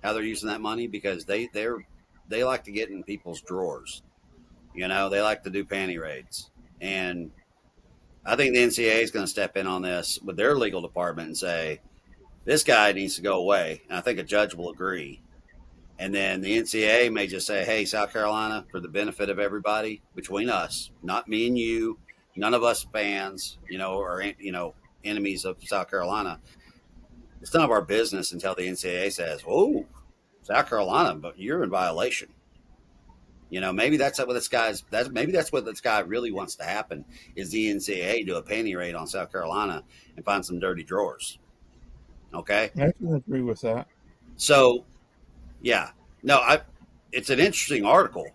how they're using that money, because they like to get in people's drawers. They like to do panty raids, and I think the NCAA is going to step in on this with their legal department and say this guy needs to go away. And I think a judge will agree. And then the NCAA may just say, hey, South Carolina, for the benefit of everybody between us, not me and you, none of us fans, or enemies of South Carolina. It's none of our business until the NCAA says, "Oh, South Carolina, but you're in violation." Maybe that's what this guy's. Maybe that's what this guy really wants to happen, is the NCAA do a panty raid on South Carolina and find some dirty drawers. Okay, I can agree with that. so yeah, no, it's an interesting article,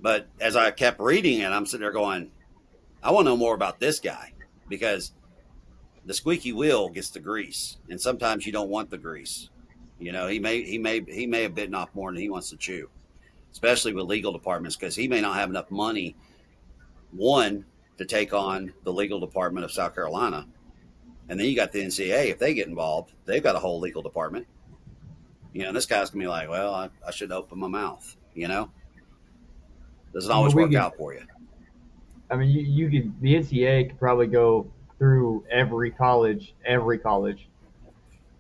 but as I kept reading it, I'm sitting there going, I want to know more about this guy, because the squeaky wheel gets the grease, and sometimes you don't want the grease. He may have bitten off more than he wants to chew, especially with legal departments, because he may not have enough money, one, to take on the legal department of South Carolina. And then you got the NCAA. If they get involved, they've got a whole legal department. And this guy's going to be like, well, I should open my mouth. Doesn't always work out for you. I mean, you could, the NCAA could probably go through every college,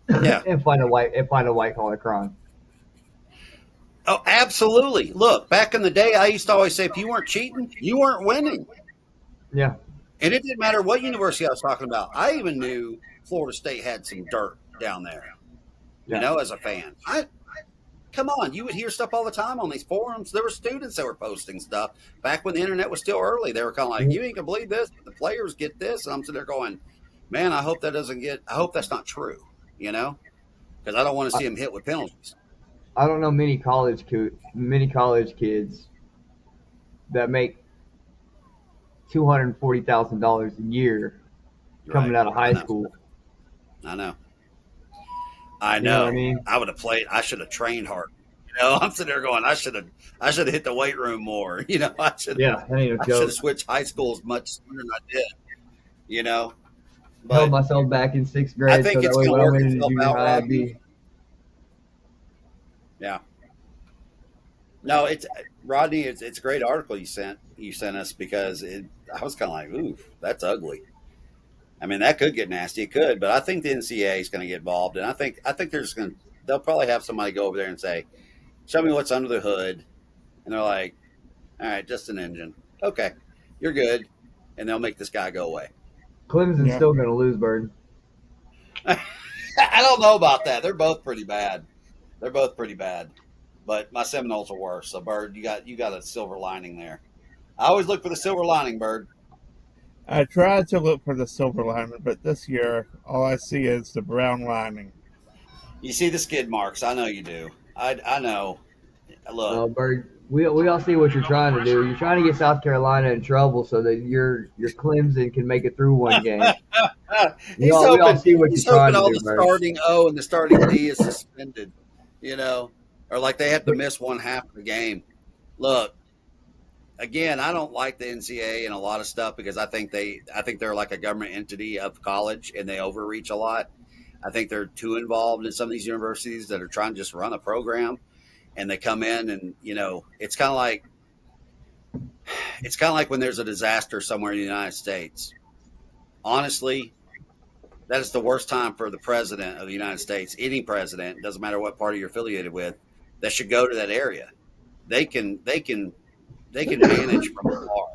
Yeah. and find a white collar crime. Oh, absolutely. Look, back in the day, I used to always say, if you weren't cheating, you weren't winning. Yeah. And it didn't matter what university I was talking about. I even knew Florida State had some dirt down there, as a fan. Come on, you would hear stuff all the time on these forums. There were students that were posting stuff back when the internet was still early. They were kind of like, you ain't gonna believe this, but the players get this. And I'm sitting there going, man, I hope that's not true, because I don't want to see them hit with penalties. I don't know many college kids that make $240,000 a year coming out of high school. I know. You know what I mean? I would have played. I should have trained hard. I'm sitting there going, I should have hit the weight room more. I should have switched high school as much sooner than I did. But held myself back in 6th grade. I think it's going to work itself out, Rodney. Yeah. No, Rodney. It's a great article you sent us, because I was kind of like, ooh, that's ugly. I mean, that could get nasty. It could, but I think the NCAA is going to get involved, and I think they'll probably have somebody go over there and say, "Show me what's under the hood," and they're like, "All right, just an engine. Okay, you're good," and they'll make this guy go away. Clemson's still going to lose, Bird. I don't know about that. They're both pretty bad. But my Seminoles are worse. So, Bird, you got a silver lining there. I always look for the silver lining, Bird. I tried to look for the silver lining, but this year all I see is the brown lining. You see the skid marks. I know you do. I know. Look, Bird, we all see what you're trying to do. You're trying to get South Carolina in trouble so that your Clemson can make it through one game. we all see what you're trying to do. The starting O and the starting D is suspended, or like they have to miss one half of the game. Look, again, I don't like the NCAA and a lot of stuff, because I think they're like a government entity of college, and they overreach a lot. I think they're too involved in some of these universities that are trying to just run a program, and they come in and, it's kind of like when there's a disaster somewhere in the United States. Honestly, that is the worst time for the president of the United States, any president, doesn't matter what party you're affiliated with, that should go to that area. They can manage from afar.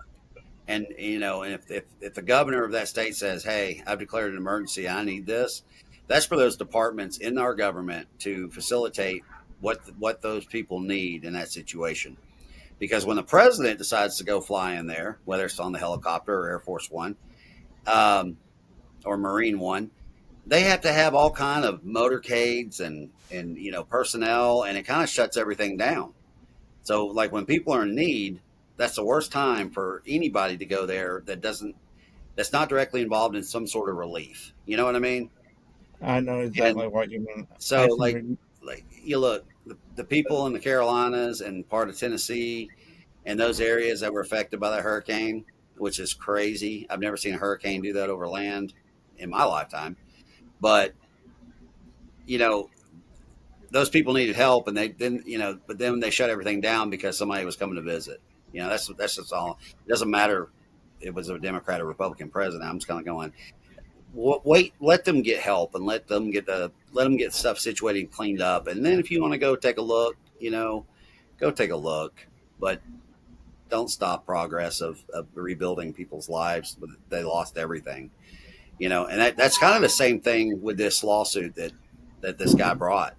And, and if the governor of that state says, hey, I've declared an emergency, I need this, that's for those departments in our government to facilitate what those people need in that situation. Because when the president decides to go fly in there, whether it's on the helicopter or Air Force One, or Marine One, they have to have all kind of motorcades and personnel, and it kind of shuts everything down. So like when people are in need, that's the worst time for anybody to go there that's not directly involved in some sort of relief. You know what I mean? I know And exactly what you mean. so, I see. like you look, the people in the Carolinas and part of Tennessee and those areas that were affected by the hurricane, which is crazy. I've never seen a hurricane do that over land in my lifetime. But you know, those people needed help, and they didn't. But then they shut everything down because somebody was coming to visit. That's just all. It doesn't matter. It was a Democrat or Republican president. I'm just kind of going. Wait, let them get help and let them get stuff situated and cleaned up, and then if you want to go take a look, go take a look, but don't stop progress of rebuilding people's lives. They lost everything, and that's kind of the same thing with this lawsuit that this guy brought.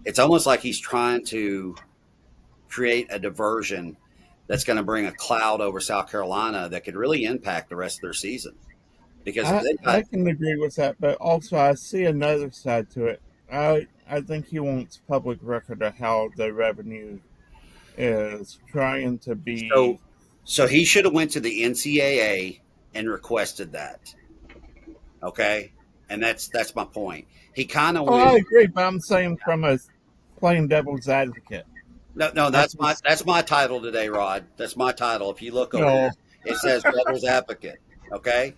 It's almost like he's trying to create a diversion that's going to bring a cloud over South Carolina that could really impact the rest of their season. Because if they I got can agree with that, but also I see another side to it. I think he wants public record of how the revenue is trying to so be. so he should have went to the NCAA and requested that. Okay, and that's my point. He kind of Oh, I went. agree, but I'm saying from a playing devil's advocate. No, That's that's my title today, Rod. That's my title. If you look over no. there, it says devil's advocate. Okay,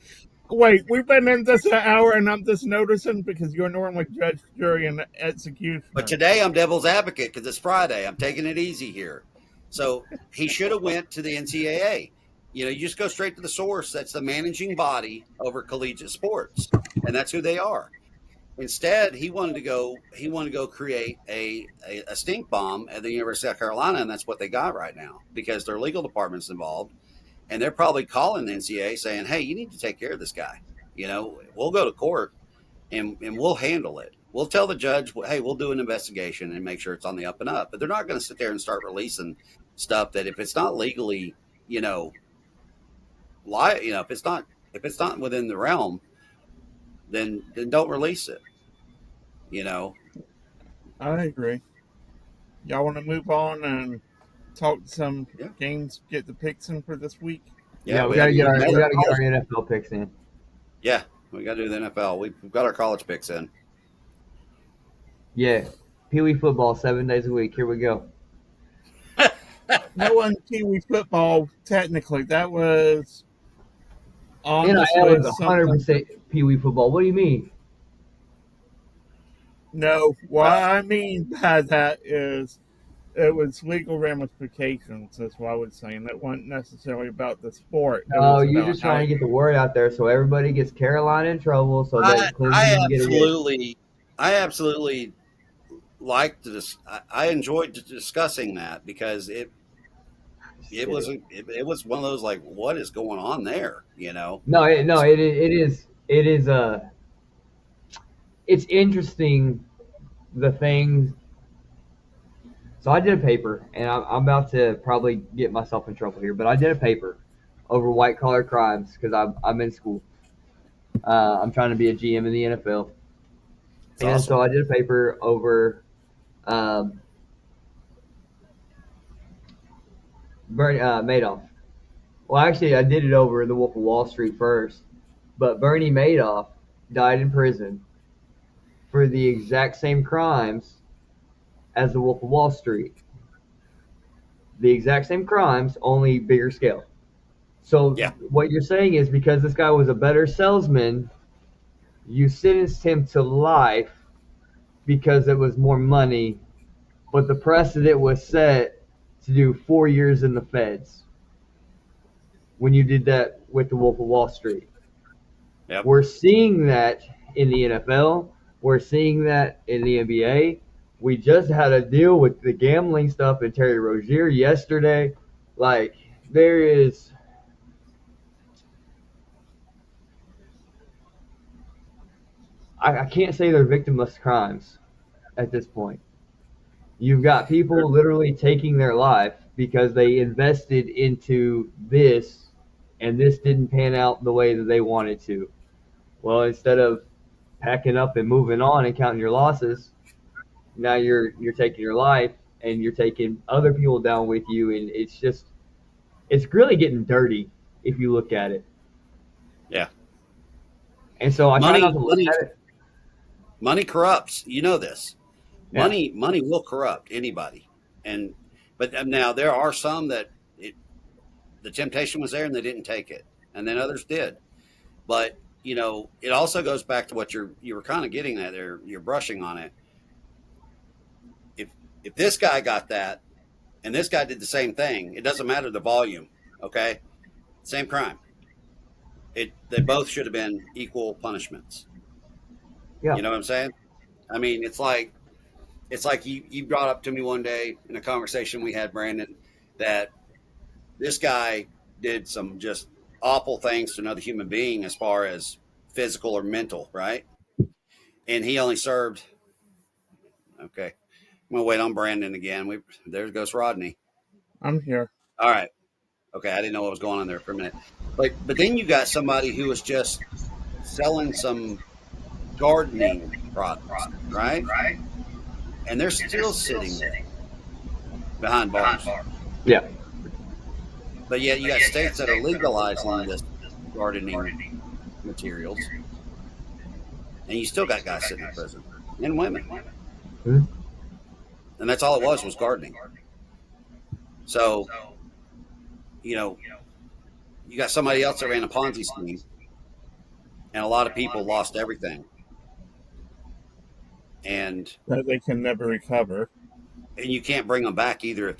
Wait, we've been in this an hour, and I'm just noticing because you're normally judge, jury, and but executioner. today I'm devil's advocate because it's Friday. I'm taking it easy here. So he should have went to the NCAA. You just go straight to the source. That's the managing body over collegiate sports, and that's who they are. Instead, he wanted to go. He wanted to go create a stink bomb at the University of South Carolina, and that's what they got right now because their legal department's involved, and they're probably calling the NCAA saying, "Hey, you need to take care of this guy. We'll go to court and we'll handle it. We'll tell the judge, hey, we'll do an investigation and make sure it's on the up and up." But they're not going to sit there and start releasing stuff that if it's not legally, you know, if it's not within the realm, then don't release it. You know, I agree. Y'all want to move on and talk some yeah, games, get the picks in for this week? yeah, We we got gotta to get do our we another gotta get our college. NFL picks in. Yeah, we got to do the NFL. We've got our college picks in. Yeah, Pee Wee football 7 days a week. Here we go. No one Kiwi football, technically. That was NIL honestly is something. 100% Pee Wee football. What do you mean? No, what Well, I mean by that is it was legal ramifications. That's what I was saying. It wasn't necessarily about the sport. It No, was you're about just how. trying to get the word out there so everybody gets Carolina in trouble so I that Clemson I can get a hit. absolutely liked this. I enjoyed discussing that because it was one of those like what is going on there, No, So, it is it's interesting the things. So I did a paper, and I'm about to probably get myself in trouble here, but I did a paper over white collar crimes because I'm in school. I'm trying to be a GM in the NFL, it's and awesome. so I did a paper over um, Madoff. Well, actually, I did it over The Wolf of Wall Street first, but Bernie Madoff died in prison for the exact same crimes as The Wolf of Wall Street. The exact same crimes, only bigger scale. So Yeah, what you're saying is because this guy was a better salesman, you sentenced him to life because it was more money, but the precedent was set to do 4 years in the feds when you did that with the Wolf of Wall Street. yep, We're seeing that in the NFL. We're seeing that in the NBA. We just had a deal with the gambling stuff and Terry Rozier yesterday. Like, there is. I can't say they're victimless crimes at this point. You've got people literally taking their life because they invested into this and this didn't pan out the way that they wanted to. Well, instead of packing up and moving on and counting your losses, now you're taking your life and you're taking other people down with you, and it's really getting dirty if you look at it. yeah. And so I try not Money, to look money, at it. Money corrupts. You know this. Yeah. Money will corrupt anybody. And but now there are some that the temptation was there and they didn't take it, and then others did. But it also goes back to what you were kind of getting at there. You're brushing on it. If if this guy got that, and this guy did the same thing, it doesn't matter the volume. Okay, same crime. They both should have been equal punishments. Yeah. You know what I'm saying? I mean, it's like you brought up to me one day in a conversation we had, Brandon, that this guy did some just awful things to another human being as far as physical or mental, right? And he only served. Okay, I'm gonna wait on Brandon again. There goes Rodney. I'm here. All right. Okay, I didn't know what was going on there for a minute. But then you got somebody who was just selling some gardening products, right? And they're still sitting there behind bars. Yeah. But yet you got states that are legalizing this gardening materials, and you still got guys sitting in prison and women. Hmm. And that's all it was gardening. So, you got somebody else that ran a Ponzi scheme, and a lot of people lost everything. And That they can never recover. And you can't bring them back either if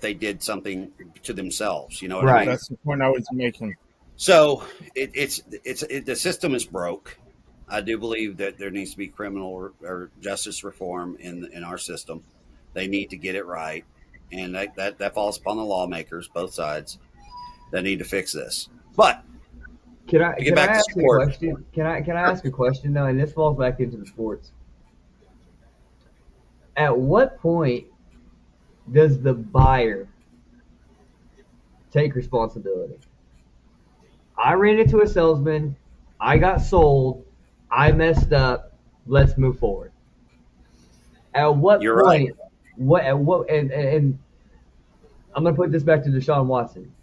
they did something to themselves. You know what Right. I mean? That's the point I was making. So the system is broke. I do believe that there needs to be criminal or justice reform in our system. They need to get it right, and that falls upon the lawmakers, both sides, that need to fix this. But Can I back to ask a sport. question? Can I ask a question though? And this falls back into the sports. At what point does the buyer take responsibility? I ran into a salesman. I got sold. I messed up. Let's move forward. At what You're point? right. And I'm gonna put this back to Deshaun Watson.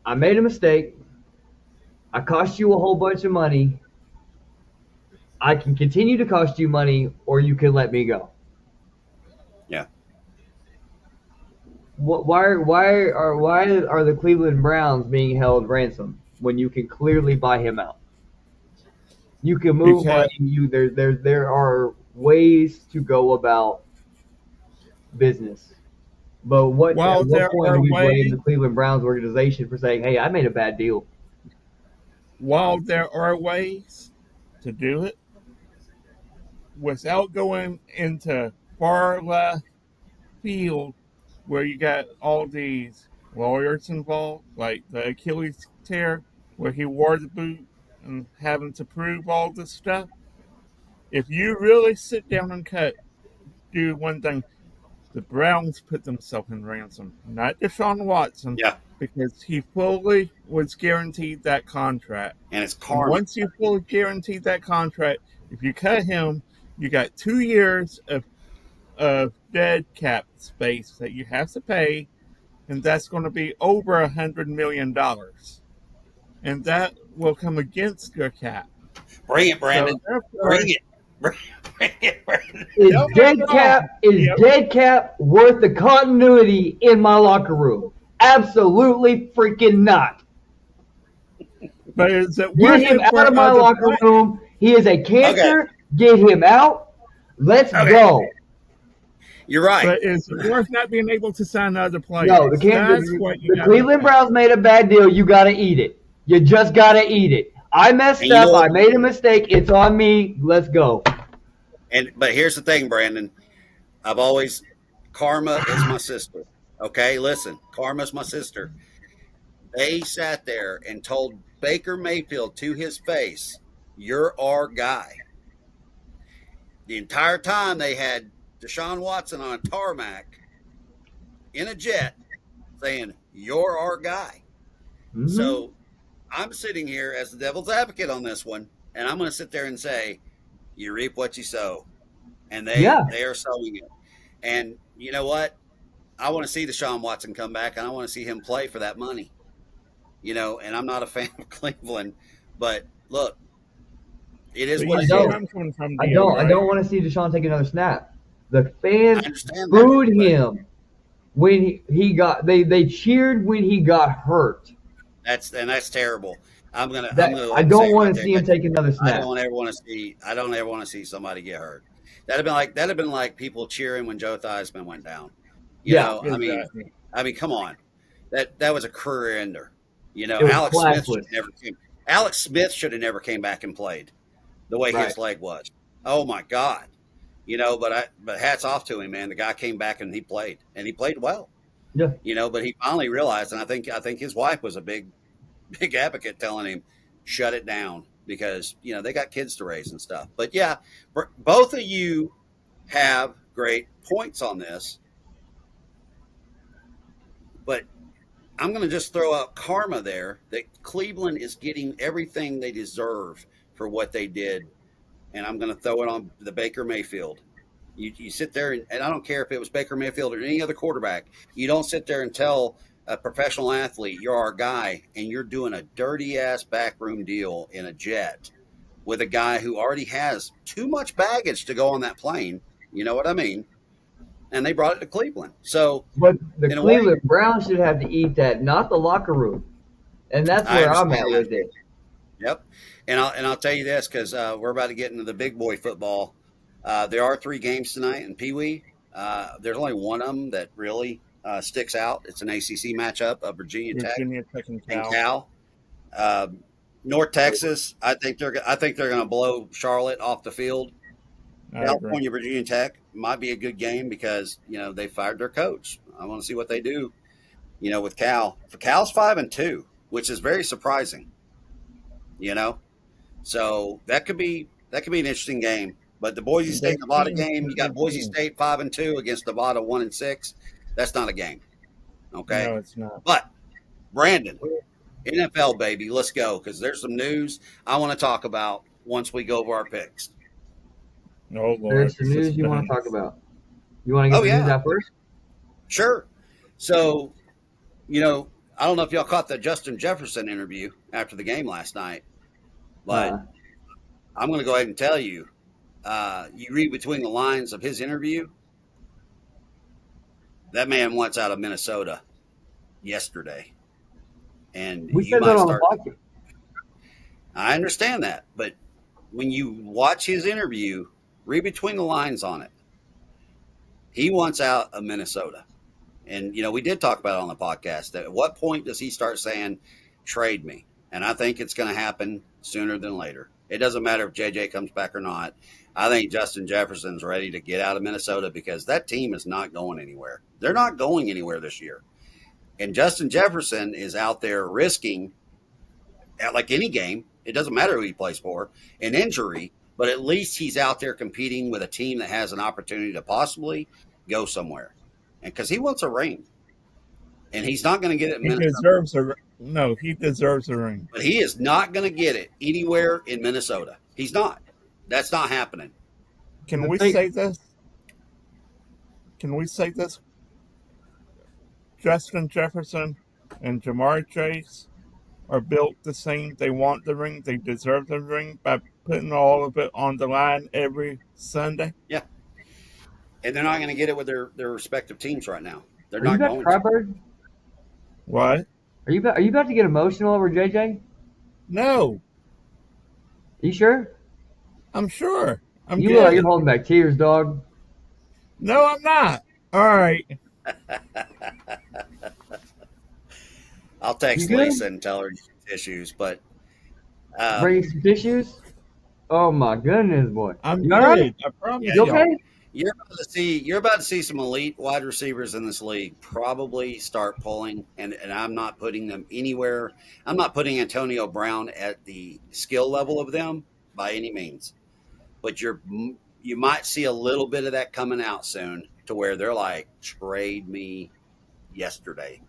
I made a mistake. I cost you a whole bunch of money. I can continue to cost you money, or you can let me go. Yeah. Why are the Cleveland Browns being held ransom when you can clearly buy him out? You can move Because- money. There are ways to go about business. But at what there point are do we blame ways- the Cleveland Browns organization for saying, "Hey, I made a bad deal"? While there are ways to do it without going into far left field where you got all these lawyers involved, like the Achilles tear, where he wore the boot and having to prove all this stuff. If you really sit down and do one thing, the Browns put themselves in ransom, not Deshaun Watson, Yeah. because he fully was guaranteed that contract. And it's And karma. once you fully guaranteed that contract, if you cut him, you got 2 years of dead cap space that you have to pay, and that's going to be over $100 million, and that will come against your cap. Bring it, Brandon. So therefore, Bring it. Bring it, Brandon. Is Don't dead get me cap wrong. is Yep. dead cap worth the continuity in my locker room? Absolutely freaking not. But is it Get worth him it for out of my other locker players? room. He is a cancer. Get him out. Let's Okay. go. You're right. But is it worth not being able to sign other players? No, the Cleveland Browns made a bad deal. You got to eat it. You just got to eat it. I messed And you up. know I what? made a mistake. It's on me. Let's go. But here's the thing, Brandon. I've always karma is my sister. Okay, listen, karma's my sister. They sat there and told Baker Mayfield to his face, "You're our guy." The entire time they had Deshaun Watson on a tarmac in a jet saying, "You're our guy." Mhm. So I'm sitting here as the devil's advocate on this one, and I'm going to sit there and say, "You reap what you sow," and they are sowing it. And you know what? I want to see Deshaun Watson come back, and I want to see him play for that money. And I'm not a fan of Cleveland, but look, It is But what you it see is. where I'm coming from, I Dio, don't. I right? don't want to see Deshaun take another snap. The I fans understand booed that, but him when he got. They cheered when he got hurt. that's terrible. I'm That gonna go I ahead and say don't it want right to there. see him take another I snap. don't ever want to see. I don't ever want to see somebody get hurt. That'd have been like people cheering when Joe Theismann went down. You Yeah, know, Exactly. I mean, come on. That was a career ender. You know, it was classless. Alex Smith should have never came back and played the way Right. his leg was. Oh my God. You know, but hats off to him, man. The guy came back and he played well. Yeah. You know, but he finally realized, and I think his wife was a big advocate telling him shut it down because you know they got kids to raise and stuff. But yeah, both of you have great points on this, but I'm going to just throw out karma there that Cleveland is getting everything they deserve for what they did, and I'm going to throw it on the Baker Mayfield. You sit there, and I don't care if it was Baker Mayfield or any other quarterback, you don't sit there and tell a professional athlete you're our guy and you're doing a dirty ass backroom deal in a jet with a guy who already has too much baggage to go on that plane. You know what I mean? And they brought it to Cleveland. So, But the in a way, Cleveland Browns should have to eat that, not the locker room. And that's I where I'm understand at that. with it. Yep. And I'll tell you this because we're about to get into the big boy football. There are 3 games tonight in Pee Wee. There's only one of them that really sticks out. It's an ACC matchup of Virginia Tech and and Cal. Cal. North Texas, I think they're going to blow Charlotte off the field. I agree. California, Virginia Tech might be a good game because you know they fired their coach. I want to see what they do. You know, with Cal. For Cal's 5-2, which is very surprising. You know, so that could be an interesting game. But the Boise State Nevada game, you got Boise State 5-2 against Nevada 1-6. That's not a game. Okay, No, it's not. but Brandon, NFL baby, let's go because there's some news I want to talk about once we go over our picks. Oh Lord, There's some news you want to talk about. You want to get Oh, the news yeah. out first? Sure. So, you know, I don't know if y'all caught the Justin Jefferson interview after the game last night, but I'm going to go ahead and tell you, you read between the lines of his interview, that man wants out of Minnesota yesterday. And We you said that might on the start. podcast. I understand that, but when you watch his interview, read between the lines on it. He wants out of Minnesota. And, you know, we did talk about it on the podcast. At what point does he start saying, trade me? And I think it's going to happen sooner than later. It doesn't matter if JJ comes back or not. I think Justin Jefferson's ready to get out of Minnesota because that team is not going anywhere. They're not going anywhere this year. And Justin Jefferson is out there risking, like any game, it doesn't matter who he plays for, an injury, but at least he's out there competing with a team that has an opportunity to possibly go somewhere. And because he wants a ring. And he's not going to get it in He Minnesota. he deserves a ring. But he is not going to get it anywhere in Minnesota. He's not. That's not happening. Can we say this? Justin Jefferson and Jamar Chase are built the same. They want the ring. They deserve the ring by putting all of it on the line every Sunday. Yeah. And they're not going to get it with their respective teams right now. They're Are not you about going to cry, to. Bird? What? Are you about to get emotional over JJ? No, You sure? I'm sure. You look like you're holding back tears, dog. No, I'm not. All right. I'll text You good? Lisa and tell her issues, but Bring some tissues? Oh my goodness, boy. I'm You good. all right? I promise You y'all. okay? you're about to see some elite wide receivers in this league probably start pulling, and I'm not putting them anywhere. I'm not putting Antonio Brown at the skill level of them by any means, but you might see a little bit of that coming out soon to where they're like, trade me yesterday.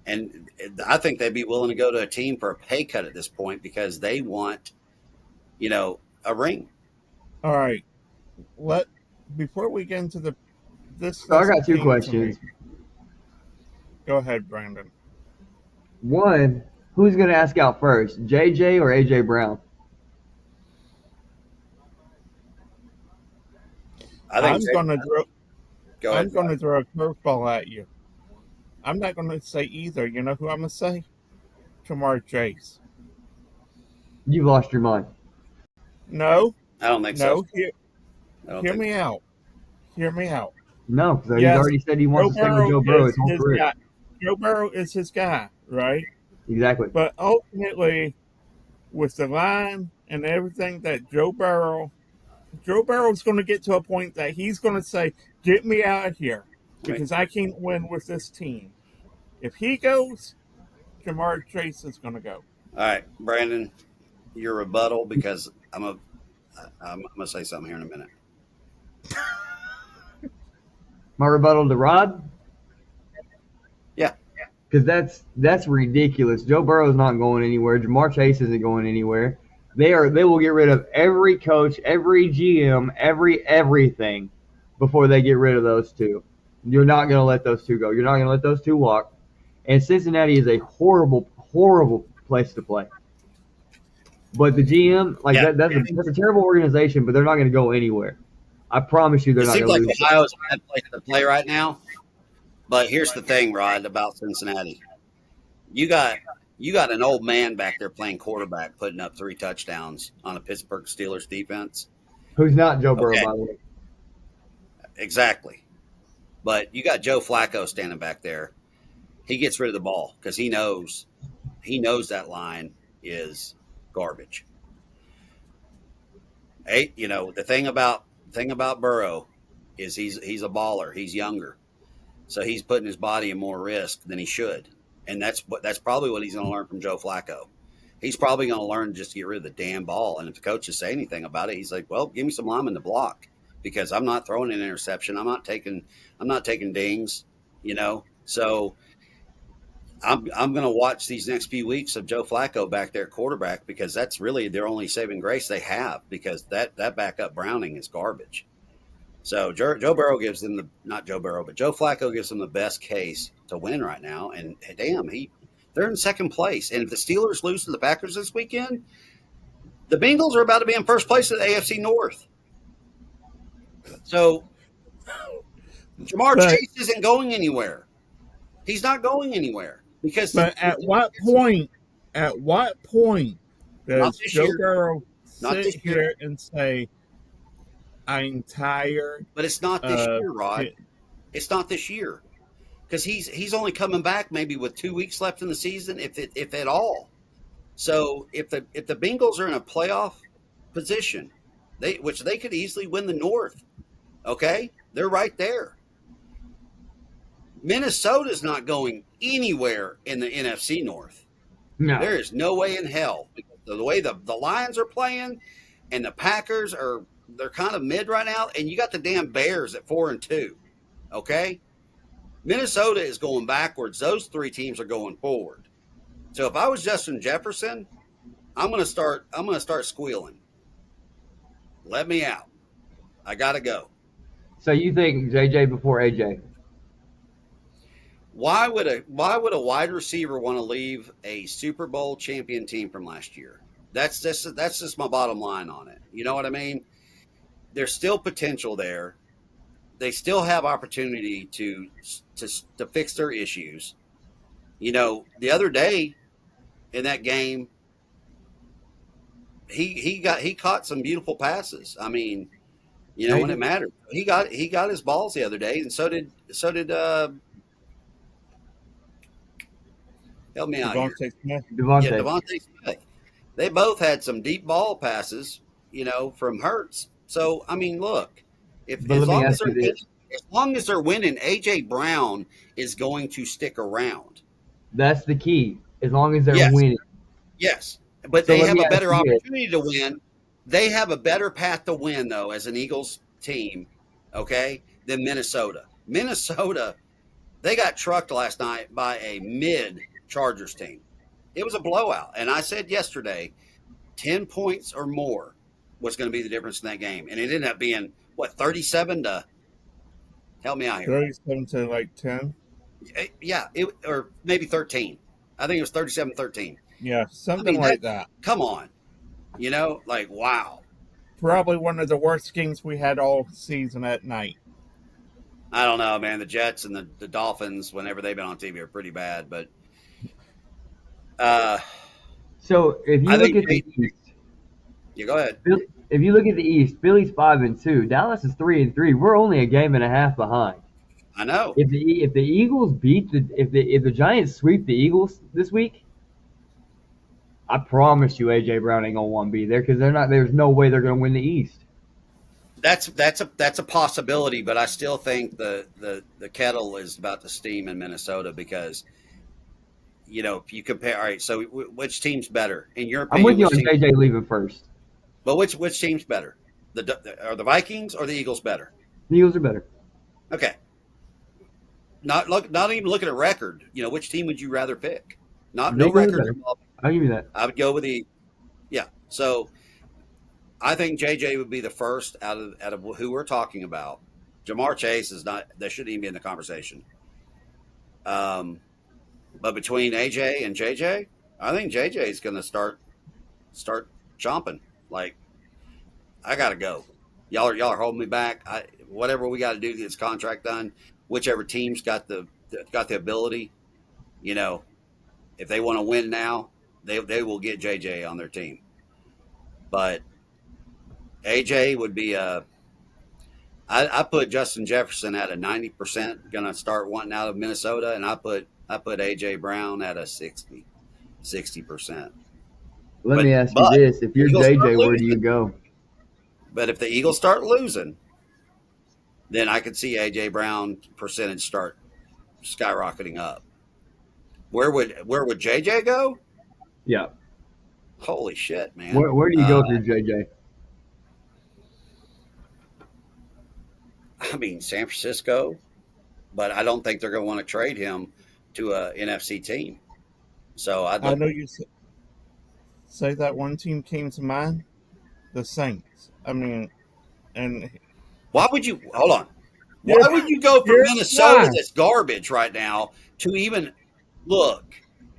And I think they'd be willing to go to a team for a pay cut at this point because they want, you know, a ring. All right. Before we get into this. So I got 2 questions. Go ahead, Brandon. One, who's going to ask out first, JJ or AJ Brown? I think I'm going to go ahead. throw a curveball at you. I'm not going to say either. You know who I'm going to say? Jamar Chase. You've lost your mind. No, I don't think no. so. Hear me out. Hear me out. No, because Yes, he's already said he wants Joe to stay with Burrow Joe Burrow is his whole his career. guy. Joe Burrow is his guy, right? Exactly. But ultimately, with the line and everything that Joe Burrow's going to get to a point that he's going to say, "Get me out of here," because I can't win with this team. If he goes, Jamar Chase is going to go. All right, Brandon, your rebuttal, because I'm gonna say something here in a minute. My rebuttal to Rod? Yeah. Because that's ridiculous. Joe Burrow's not going anywhere. Jamar Chase isn't going anywhere. They will get rid of every coach, every GM, everything before they get rid of those two. You're not going to let those two go. You're not going to let those two walk. And Cincinnati is a horrible, horrible place to play. But the GM, that's a terrible organization, but they're not going to go anywhere. I promise you, they're not going to lose. It seems like Ohio's a bad place to play right now. But here's the thing, Rod, about Cincinnati. You got an old man back there playing quarterback, putting up 3 touchdowns on a Pittsburgh Steelers defense. Who's not Joe Burrow, by the way. Exactly. But you got Joe Flacco standing back there. He gets rid of the ball because he knows that line is garbage. Hey, the thing about Burrow is he's a baller. He's younger. So he's putting his body in more risk than he should. And that's probably what he's going to learn from Joe Flacco. He's probably going to learn just to get rid of the damn ball. And if the coaches say anything about it, he's like, well, give me some linemen to block because I'm not throwing an interception. I'm not taking dings, So I'm going to watch these next few weeks of Joe Flacco back there quarterback because that's really their only saving grace they have because that backup Browning is garbage. So Joe Burrow gives them not Joe Burrow, but Joe Flacco gives them the best case to win right now. And damn, they're in second place. And if the Steelers lose to the Packers this weekend, the Bengals are about to be in first place in the AFC North. So Jamar Chase isn't going anywhere. He's not going anywhere because. But at what point does Joe Burrow sit here and say, I'm tired? But it's not this year, Rod. It's not this year because he's only coming back maybe with 2 weeks left in the season, if at all. So if the Bengals are in a playoff position, which they could easily win the North, okay, they're right there. Minnesota's not going anywhere in the NFC North. No. There is no way in hell. The way the Lions are playing and the Packers they're kind of mid right now, and you got the damn Bears at 4-2. Okay? Minnesota is going backwards. Those 3 teams are going forward. So if I was Justin Jefferson, I'm gonna start squealing. Let me out. I gotta go. So you think JJ before AJ? Why would a wide receiver want to leave a Super Bowl champion team from last year? That's just my bottom line on it. You know what I mean? There's still potential there. They still have opportunity to fix their issues. The other day in that game, he caught some beautiful passes. I mean, when it mattered, he got his balls the other day, and so did help me out here. Devontae Smith. They both had some deep ball passes, from Hurts. So I mean, look, as long as they're winning, AJ Brown is going to stick around. That's the key. As long as they're winning. Yes, but they have a better opportunity to win. They have a better path to win, though, as an Eagles team, okay, than Minnesota. Minnesota, they got trucked last night by a mid Chargers team. It was a blowout, and I said yesterday, 10 points or more was going to be the difference in that game, and it ended up being 37 to. Help me out here. 37 to like 10. Yeah, or maybe 13. I think it was 37-13. Yeah, something like that. Come on, wow. probably one of the worst games we had all season at night. I don't know, man. The Jets and the Dolphins, whenever they've been on TV, are pretty bad. But So if you I look think at the East, you go ahead. if you look at the East, Philly's 5-2, Dallas is 3-3. We're only a game and a half behind. I know. If the Eagles beat if the Giants sweep the Eagles this week, I promise you AJ Brown ain't gonna want to be there because they're not. There's no way they're gonna win the East. That's a possibility, but I still think the kettle is about to steam in Minnesota because if you compare. All right, so which team's better in your I'm opinion? with you on JJ leaving first. But which team's better? Are the Vikings or the Eagles better? The Eagles are better. Okay. Not even looking at record. Which team would you rather pick? No record. I'll give you that. I would go with yeah. So I think JJ would be the first out of who we're talking about. Jamar Chase is not. That shouldn't even be in the conversation. But between AJ and JJ, I think JJ is going to start chomping. Like, I got to go. Y'all are holding me back. Whatever we got to do to get this contract done. Whichever team's got the ability, if they want to win now, they will get JJ on their team. But AJ would be I put Justin Jefferson at a 90%, going to start wanting out of Minnesota, and I put AJ Brown at a 60%. Let me ask you this: if you're JJ, where do you go? But if the Eagles start losing, then I could see AJ Brown percentage start skyrocketing up. Where would JJ go? Yeah. Holy shit, man! Where do you go if you're JJ? I mean, San Francisco, but I don't think they're going to want to trade him to a NFC team. So I know you say that one team came to mind, the Saints. I mean, and why would you hold on? Why would you go from Minnesota that's garbage right now to even look?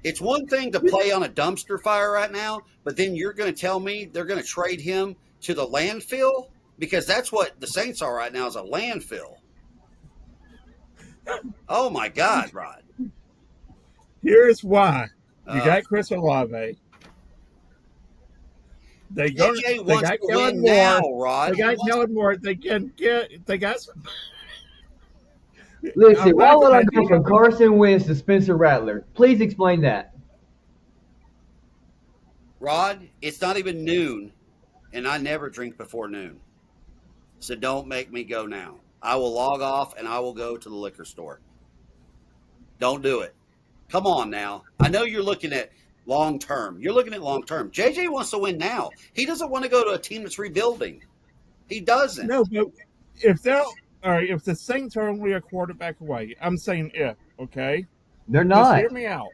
It's one thing to play on a dumpster fire right now, but then you're going to tell me they're going to trade him to the landfill? Because that's what the Saints are right now, is a landfill. Oh, my God, Rod. Here's why. You got Chris Olave. They got Kellen Moore. Now, Rod. They got Kellen Moore. They got some. Listen, why would I go from Carson Wentz to Spencer Rattler? Please explain that. Rod, it's not even noon, and I never drink before noon. So don't make me go now. I will log off, and I will go to the liquor store. Don't do it. Come on now. I know you're looking at long term. You're looking at long term. JJ wants to win now. He doesn't want to go to a team that's rebuilding. He doesn't. No, but if the Saints are only a quarterback away, I'm saying okay? They're not. Just hear me out.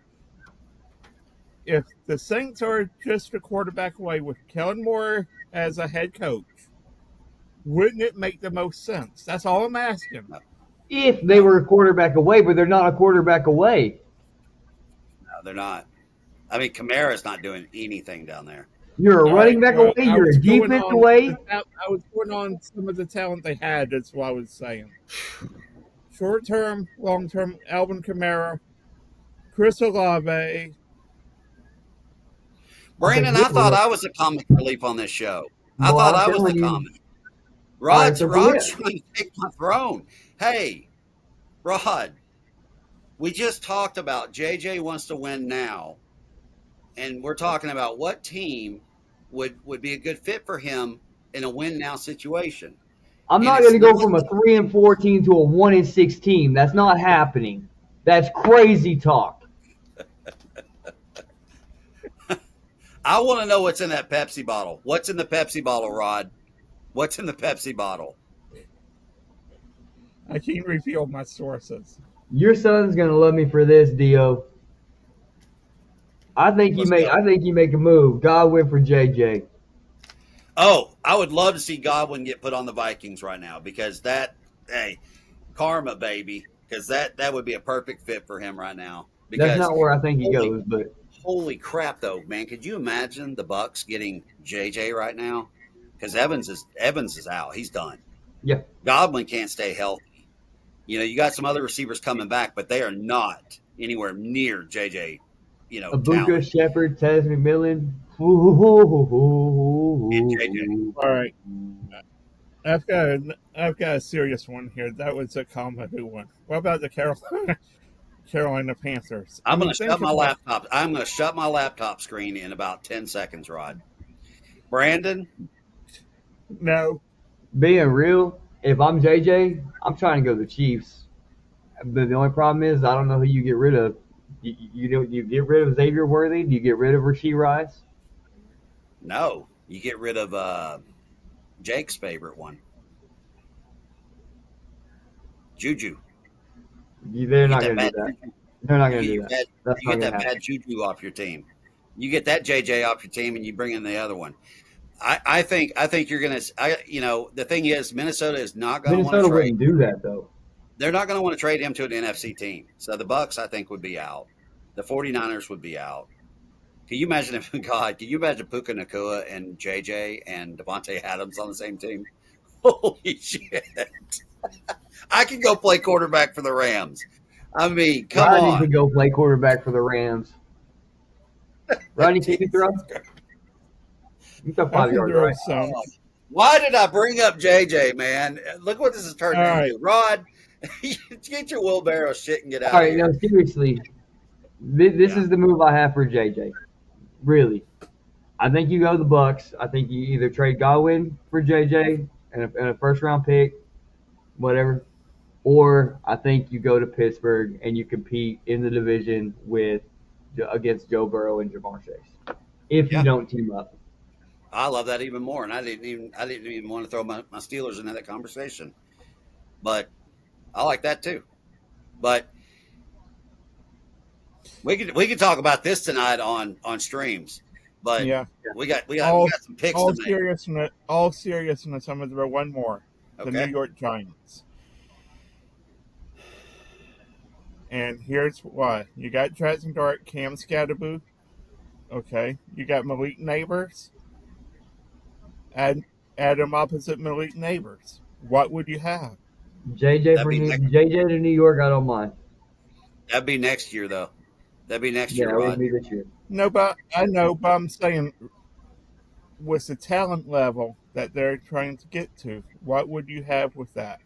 If the Saints are just a quarterback away with Kellen Moore as a head coach, wouldn't it make the most sense? That's all I'm asking. If they were a quarterback away, but they're not a quarterback away. No, they're not. I mean, Kamara's not doing anything down there. You're a running back away. You're a defense away. I was going on some of the talent they had. That's what I was saying. Short term, long term, Alvin Kamara, Chris Olave. Brandon, I thought I was the comic relief on this show. I thought I was the comic. Rod's trying to take my throne. Hey, Rod, we just talked about JJ wants to win now. And we're talking about what team would be a good fit for him in a win now situation. I'm not going to go from a 3-4 team to a 1-6 team. That's not happening. That's crazy talk. I want to know what's in that Pepsi bottle. What's in the Pepsi bottle, Rod? What's in the Pepsi bottle? I can't reveal my sources. Your son's going to love me for this, Dio. I think you make a move. Godwin for JJ. Oh, I would love to see Godwin get put on the Vikings right now because karma, baby, because that would be a perfect fit for him right now. Because that's not where I think he goes, but holy crap, though, man! Could you imagine the Bucs getting JJ right now? because Evans is out. He's done. Yeah. Godwin can't stay healthy. You got some other receivers coming back, but they are not anywhere near JJ. Abuka, Talent. Shepard, Tez McMillan. All right. I've got a serious one here. That was a comedy one. What about the Carolina Panthers? I'm going to shut my laptop. I'm going to shut my laptop screen in about 10 seconds, Rod. Brandon? No. Being real, if I'm JJ, I'm trying to go to the Chiefs. But the only problem is I don't know who you get rid of. You get rid of Xavier Worthy? Do you get rid of Rashee Rice? No. You get rid of Jake's favorite one. Juju. They're not going to do that. They're not going to do that. You get that bad Juju off your team. You get that JJ off your team, and you bring in the other one. I think you're going to. The thing is, Minnesota is not going to want to trade. Minnesota wouldn't do that though. They're not going to want to trade him to an NFC team. So the Bucs, I think, would be out. The 49ers would be out. Can you imagine Puka Nacua and JJ and Devontae Adams on the same team? Holy shit. I could go play quarterback for the Rams. I mean, come on. Rodney could go play quarterback for the Rams. Rodney, can you throw? You got 5 yards, right? Why did I bring up JJ, man? Look what this is turning into. Rod, get your wheelbarrow shit and get out of here. All right, no, seriously. This is the move I have for JJ. Really. I think you go to the Bucs. I think you either trade Godwin for JJ and a first-round pick, whatever, or I think you go to Pittsburgh and you compete in the division against Joe Burrow and Jamar Chase. If you don't team up. I love that even more, and I didn't even want to throw my Steelers into that conversation, but I like that too. But we could talk about this tonight on streams, but we got some picks. All seriousness, I'm going to throw one more. The New York Giants, and here's why: you got Jackson Dart, Cam Scatterboo. Okay, you got Malik Neighbors. Add him opposite Malik Neighbors. What would you have? JJ to New York. I don't mind. That'd be next year, though. That'd be next year. Yeah, it would be this year. No, but I know. But I'm saying, with the talent level that they're trying to get to, what would you have with that?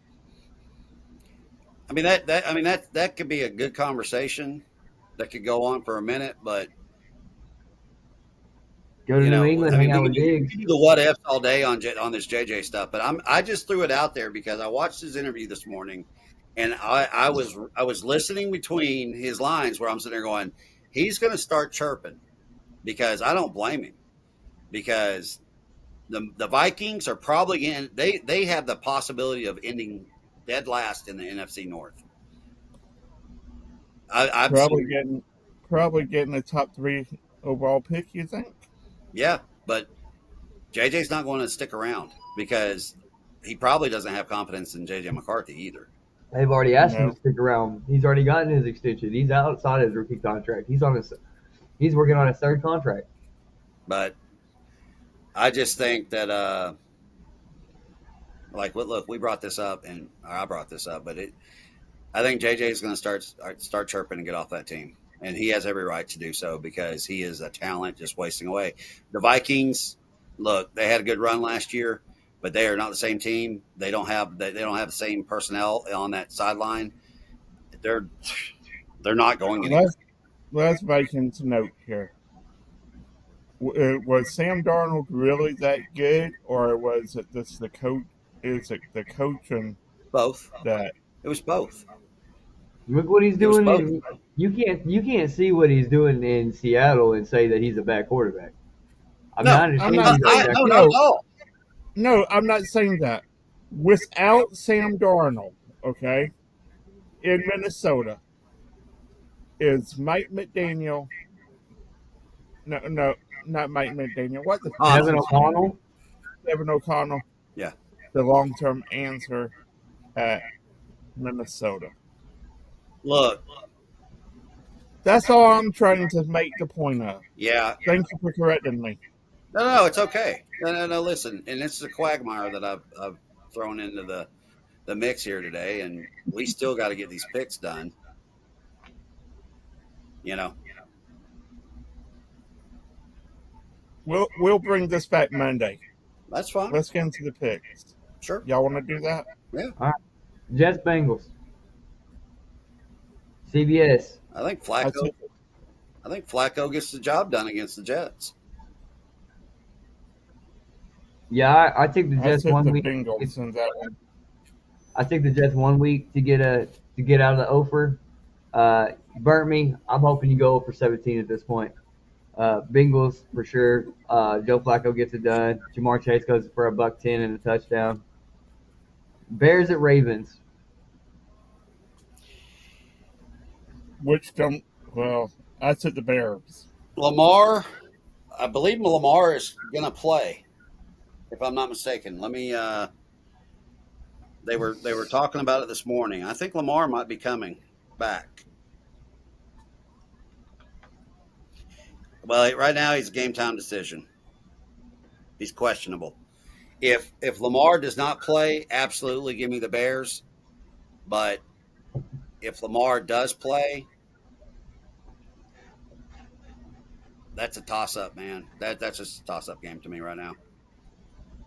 I mean that could be a good conversation that could go on for a minute, but. Go to New England, hang out with Diggs. We do the what ifs all day on this JJ stuff, but I just threw it out there because I watched his interview this morning, and I was listening between his lines where I'm sitting there going, he's going to start chirping, because I don't blame him, because the Vikings are probably they have the possibility of ending dead last in the NFC North. Probably getting a top 3 overall pick, you think? Yeah, but JJ's not going to stick around because he probably doesn't have confidence in JJ McCarthy either. They've already asked him to stick around. He's already gotten his extension. He's outside his rookie contract. He's working on his 3rd contract. But I just think that look, we brought this up, and I brought this up, but I think JJ is going to start chirping and get off that team. And he has every right to do so because he is a talent just wasting away. The Vikings, look, they had a good run last year, but they are not the same team. They don't have the same personnel on that sideline. They're not going anywhere. Last Vikings note here. Was Sam Darnold really that good, or was it just the coach? Is it the coaching? Both. That it was both. Look what he's doing. You can't see what he's doing in Seattle and say that he's a bad quarterback. I'm not saying that. Without Sam Darnold, okay, in Minnesota, is Mike McDaniel? No, not Mike McDaniel. What the? Evan O'Connell. Evan O'Connell. Yeah. The long-term answer at Minnesota. Look. That's all I'm trying to make the point of. Yeah. Thank you for correcting me. No, it's okay. No. Listen, and it's a quagmire that I've thrown into the mix here today, and we still got to get these picks done. You know, We'll bring this back Monday. that's fine. Let's get into the picks. Sure. Y'all want to do that? Yeah. All right. Jets Bengals. CBS. I think I Flacco. took, I think Flacco gets the job done against the Jets. Yeah, I took the I Jets took one the week. Bengals in that one. I took the Jets 1 week to get out of the offer. You burnt me. I'm hoping you go for 17 at this point. Bengals for sure. Joe Flacco gets it done. Jamar Chase goes for $110 and a touchdown. Bears at Ravens. Which don't. Well, I took the Bears. Lamar, I believe Lamar is going to play, if I'm not mistaken. Let me. They were talking about it this morning. I think Lamar might be coming back. Well, right now he's a game time decision. He's questionable. If Lamar does not play, absolutely give me the Bears. But if Lamar does play, that's a toss up, man. That's just a toss up game to me right now.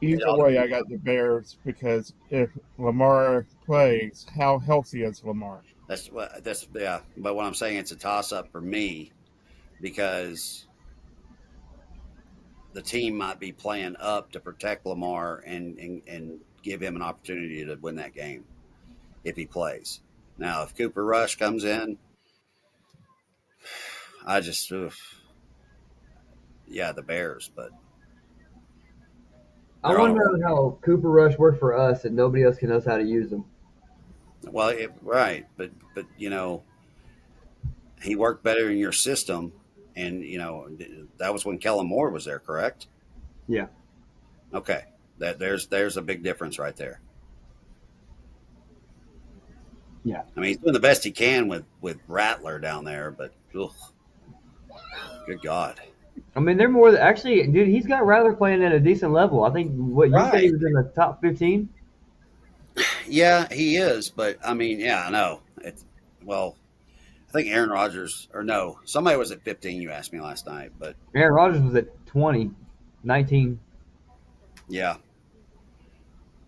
Either way, I got the Bears because if Lamar plays, how healthy is Lamar? That's yeah. But what I'm saying, it's a toss up for me because the team might be playing up to protect Lamar and give him an opportunity to win that game if he plays. Now, if Cooper Rush comes in, I just, yeah, the Bears. But I wonder how Cooper Rush worked for us and nobody else knows how to use him. well, right, but he worked better in your system, and that was when Kellen Moore was there, correct? Yeah. Okay, there's a big difference right there. Yeah. I mean, he's doing the best he can with Rattler down there, but ugh, good God. I mean, they're more actually, dude. He's got Rattler playing at a decent level. I think what you said he was in the top 15. Yeah, he is, but I mean, yeah, I know. Well, I think Aaron Rodgers, or no, somebody was at 15. You asked me last night, but Aaron Rodgers was at 20, 19. Yeah,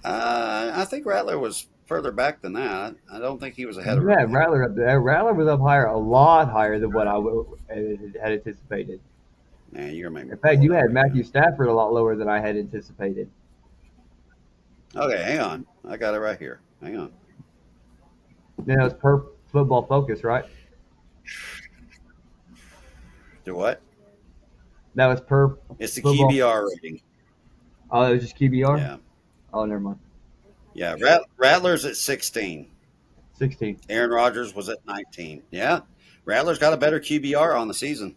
I think Rattler was further back than that. I don't think he was ahead of. Yeah, Rattler up there. Rattler was up higher, a lot higher than what I had anticipated. Man, you're making. In fact, you had Matthew Stafford a lot lower than I had anticipated. Okay, hang on. I got it right here. Hang on. Then it was per Football Focus, right? Do what? That was per. It's the football. QBR rating. Oh, it was just QBR? Yeah. Oh, never mind. Yeah, Rattler's at 16. 16. Aaron Rodgers was at 19. Yeah, Rattler's got a better QBR on the season.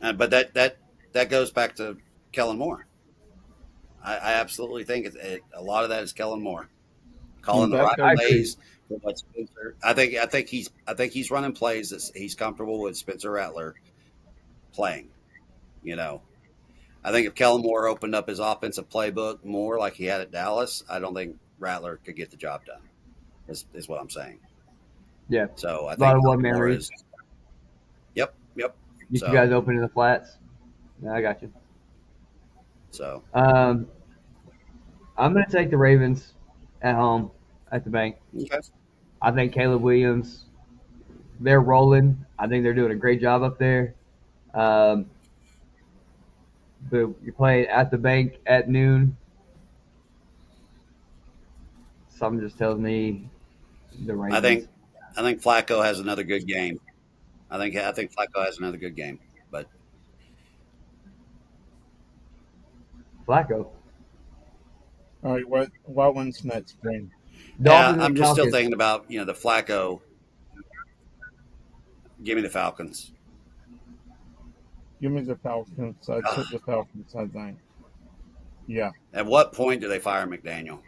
But that goes back to Kellen Moore. I absolutely think a lot of that is Kellen Moore calling the right plays. I think he's running plays that he's comfortable with Spencer Rattler playing. I think if Kellen Moore opened up his offensive playbook more like he had at Dallas, I don't think Rattler could get the job done. Is what I'm saying. Yeah. So I think a lot of one-man reads. Yep. Get you guys open in the flats. Yeah, I got you. So I'm going to take the Ravens at home at the bank. Okay. I think Caleb Williams, they're rolling. I think they're doing a great job up there. But you're playing at the bank at noon. Something just tells me the Ravens. I think Flacco has another good game. I think Flacco has another good game, but Flacco. All right, what one's next, Brain? Yeah, I'm just still thinking about the Flacco. Give me the Falcons. Give me the Falcons. I took the Falcons, I think. Yeah. At what point do they fire McDaniel?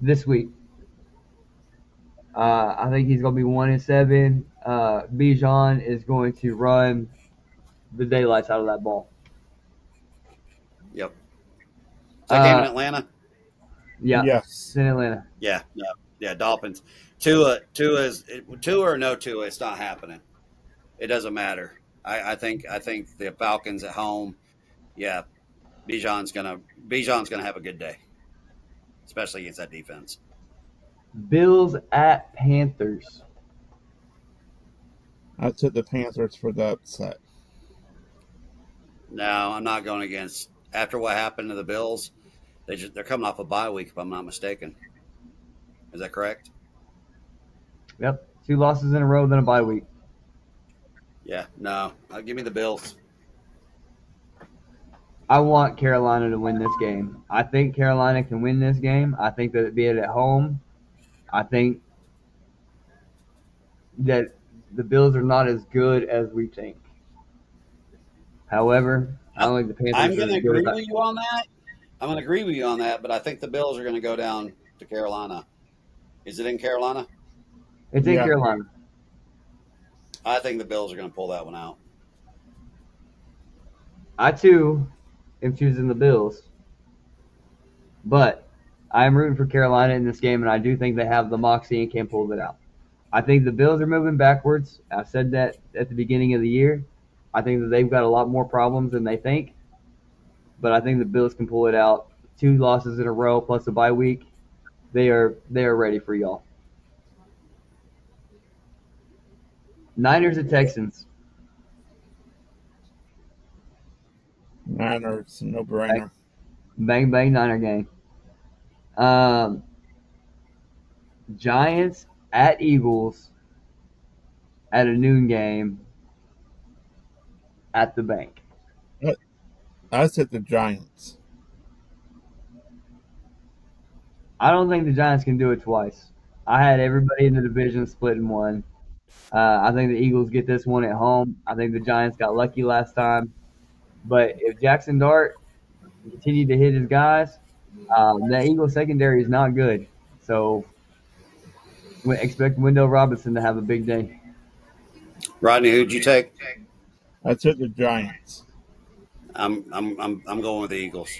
This week. I think he's going to be 1-7. Bijan is going to run the daylights out of that ball. Yep. Is that game in Atlanta? Yeah, Yes. it's in Atlanta. Yeah. No. Yeah. Dolphins. Tua or no Tua. It's not happening. It doesn't matter. I think the Falcons at home. Yeah. Bijan's gonna have a good day, especially against that defense. Bills at Panthers. I took the Panthers for the upset. No, I'm not going against. After what happened to the Bills, they're coming off a bye week, if I'm not mistaken. Is that correct? Yep, 2 losses in a row, then a bye week. Yeah. No. Give me the Bills. I want Carolina to win this game. I think Carolina can win this game. I think that it be it at home. I think that the Bills are not as good as we think. However, I don't think the Panthers I'm are going to as good agree as with you on that. I'm going to agree with you on that, but I think the Bills are going to go down to Carolina. Is it in Carolina? It's in Yeah. Carolina. I think the Bills are going to pull that one out. I too am choosing the Bills, but I'm rooting for Carolina in this game, and I do think they have the moxie and can pull it out. I think the Bills are moving backwards. I said that at the beginning of the year. I think that they've got a lot more problems than they think, but I think the Bills can pull it out. 2 losses in a row plus a bye week. They are ready for y'all. Niners at Texans. Niners, no brainer. Bang bang Niner game. Giants at Eagles at a noon game at the bank. I said the Giants. I don't think the Giants can do it twice. I had everybody in the division split in one. I think the Eagles get this one at home. I think the Giants got lucky last time. But if Jackson Dart can continue to hit his guys, that Eagles secondary is not good. So we expect Wendell Robinson to have a big day. Rodney, who'd you take? I took the Giants. I'm going with the Eagles.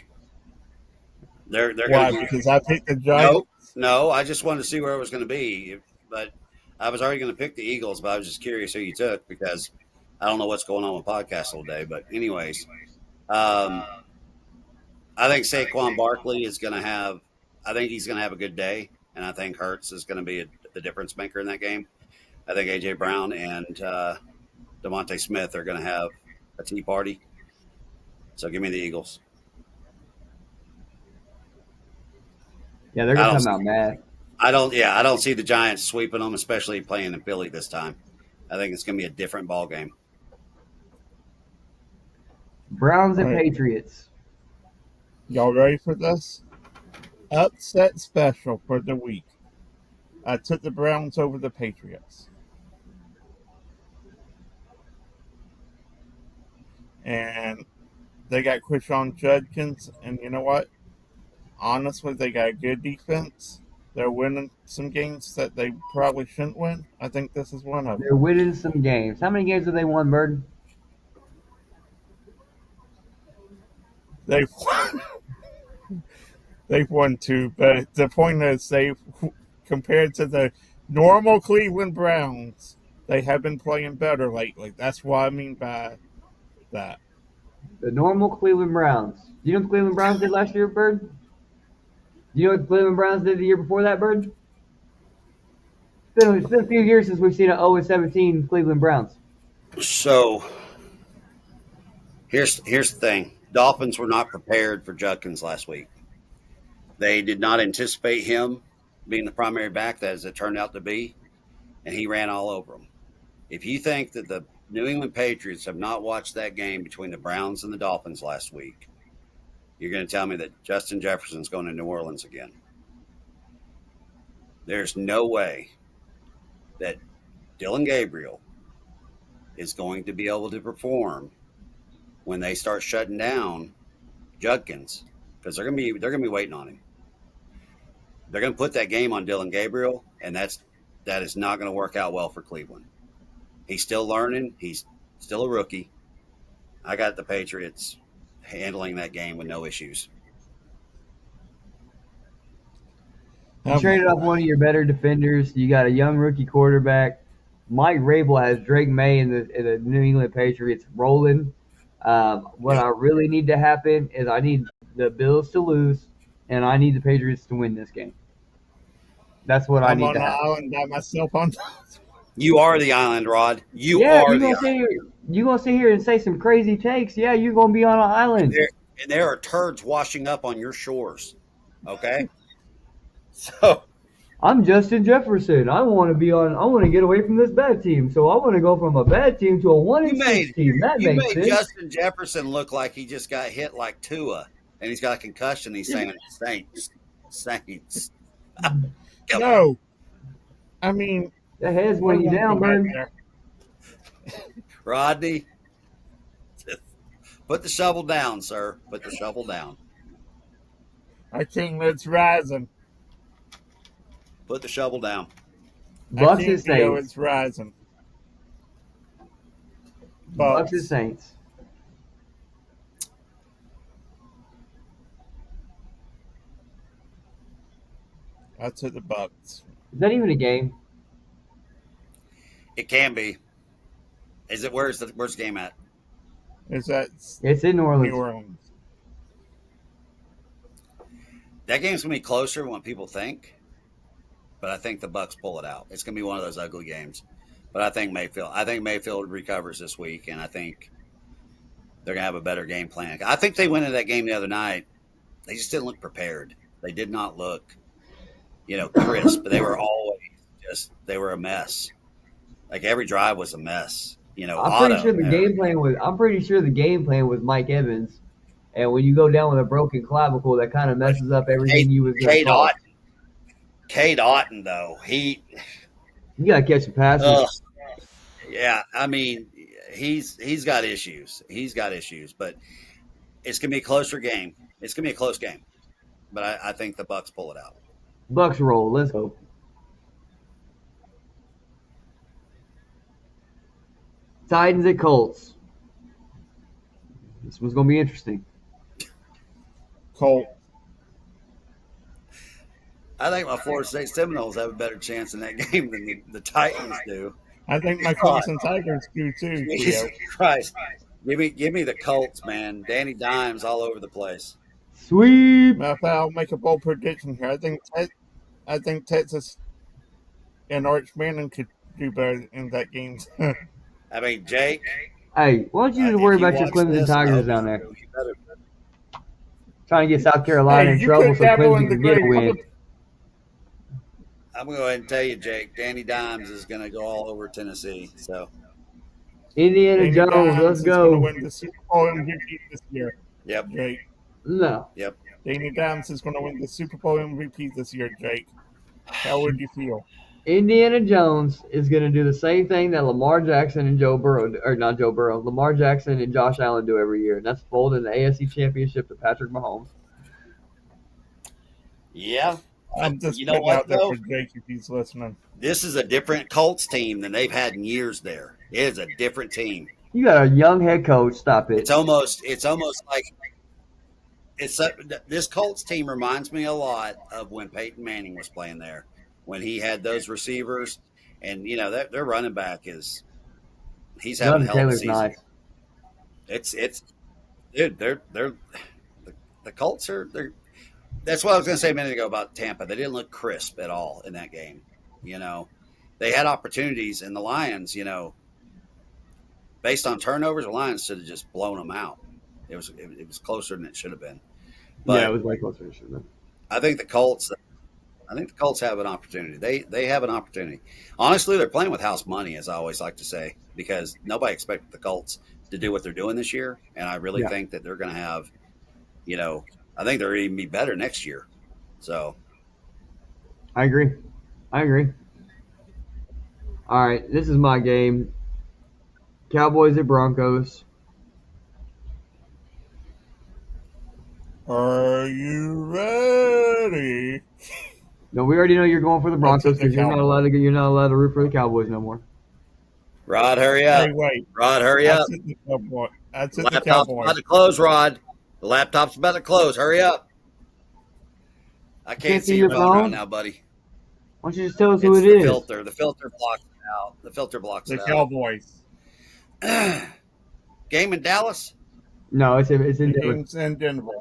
They're Why? going to Because I picked the Giants. No. I just wanted to see where it was going to be, but I was already going to pick the Eagles, but I was just curious who you took because I don't know what's going on with podcasts all day. But anyways, I think Saquon Barkley is going to have. I think he's going to have a good day, and I think Hurts is going to be the difference maker in that game. I think AJ Brown and DeVonta Smith are going to have a tea party. So give me the Eagles. Yeah, they're going to come out mad. I don't see the Giants sweeping them, especially playing in Philly this time. I think it's going to be a different ball game. Browns and All right. Patriots. Y'all ready for this? Upset special for the week. I took the Browns over the Patriots. And they got Quishon Judkins, and you know what? Honestly, they got a good defense. They're winning some games that they probably shouldn't win. I think this is one of them. They're winning some games. How many games have they won, Bird? They've won 2, but the point is, compared to the normal Cleveland Browns, they have been playing better lately. That's what I mean by that. The normal Cleveland Browns. Do you know what the Cleveland Browns did last year, Bird? Do you know what the Cleveland Browns did the year before that, Bird? It's been a few years since we've seen an 0-17 Cleveland Browns. So here's the thing. Dolphins were not prepared for Judkins last week. They did not anticipate him being the primary back as it turned out to be, and he ran all over them. If you think that the New England Patriots have not watched that game between the Browns and the Dolphins last week, you're going to tell me that Justin Jefferson's going to New Orleans again. There's no way that Dylan Gabriel is going to be able to perform when they start shutting down Judkins, because they're going to be waiting on him. They're going to put that game on Dylan Gabriel, and that is not going to work out well for Cleveland. He's still learning. He's still a rookie. I got the Patriots handling that game with no issues. You traded off one of your better defenders. You got a young rookie quarterback. Mike Rabel has Drake May in the New England Patriots rolling. What I really need to happen is I need the Bills to lose, and I need the Patriots to win this game. That's what I need to happen. I'm on the island by myself on. You are the island, Rod. You are the island. You're going to sit here and say some crazy takes. Yeah, you're going to be on an island. And there are turds washing up on your shores. Okay? So I'm Justin Jefferson. I want to get away from this bad team. So I want to go from a bad team to a 1-6 team. That makes sense. Justin Jefferson look like he just got hit like Tua, and he's got a concussion. He's saying Saints. No, I mean the head's weighing you down, man. Rodney, put the shovel down, sir. Put the shovel down. I think that's rising. Put the shovel down. Bucks and Saints. It's rising. Bucks and Saints. I took the Bucks. Is that even a game? It can be. Is it? Where's the game at? It's in New Orleans. New Orleans. That game's gonna be closer than what people think, but I think the Bucks pull it out. It's gonna be one of those ugly games, but I think Mayfield recovers this week, and I think they're gonna have a better game plan. I think they went into that game the other night. They just didn't look prepared. They did not look, crisp. They were always they were a mess. Like every drive was a mess. I'm pretty sure the game plan was Mike Evans. And when you go down with a broken clavicle, that kind of messes up everything you was going to call. Cade Otton, though, you got to catch the passes. Yeah, I mean, he's got issues. But it's going to be a closer game. It's going to be a close game. But I think the Bucks pull it out. Bucks roll. Let's go. Titans at Colts. This one's going to be interesting. Colt. I think my Florida State Seminoles have a better chance in that game than the Titans do. I think my Clemson Tigers do too. Jesus Christ. Give me the Colts, man. Danny Dimes all over the place. Sweep. I'll make a bold prediction here. I think Texas and Arch Manning could do better in that game. I mean, Jake. Hey, why don't you worry about your Clemson Tigers down there? Trying to get South Carolina in trouble so Clemson can get a win. I'm going to go ahead and tell you, Jake, Danny Dimes is going to go all over Tennessee. So, Indiana Jones, let's go. Going to win the Super Bowl MVP this year. Yep. Jake. No. Yep. Danny Dimes is going to win the Super Bowl MVP this year, Jake. How would you feel? Indiana Jones is going to do the same thing that Lamar Jackson and Lamar Jackson and Josh Allen do every year, and that's fold in the AFC Championship to Patrick Mahomes. Yeah. I'm just putting out there for Jake if he's listening. This is a different Colts team than they've had in years there. It is a different team. You got a young head coach. Stop it. It's almost like this Colts team reminds me a lot of when Peyton Manning was playing there, when he had those receivers, and their running back he's having a hell of a season. Nice. It's dude, they're the Colts are. That's what I was going to say a minute ago about Tampa. They didn't look crisp at all in that game. They had opportunities, and the Lions, based on turnovers, the Lions should have just blown them out. It was closer than it should have been. But yeah, it was way closer than it should have been. I think the Colts have an opportunity. They have an opportunity. Honestly, they're playing with house money, as I always like to say, because nobody expected the Colts to do what they're doing this year, and I really think that they're going to have, I think they're even be better next year. So, I agree. All right, this is my game. Cowboys at Broncos. Are you ready? No, we already know you're going for the Broncos because you're not allowed to root for the Cowboys no more. Rod, hurry up! Hey, wait. Rod, hurry up! I took the Cowboys. Laptop's about to close, Rod. The laptop's about to close. Hurry up. I can't see your phone right now, buddy. Why don't you just tell us who It's it the is? filter. The filter blocks it out. The filter blocks The it out. Cowboys. Game in Dallas? No, it's in The Denver. game's in Denver.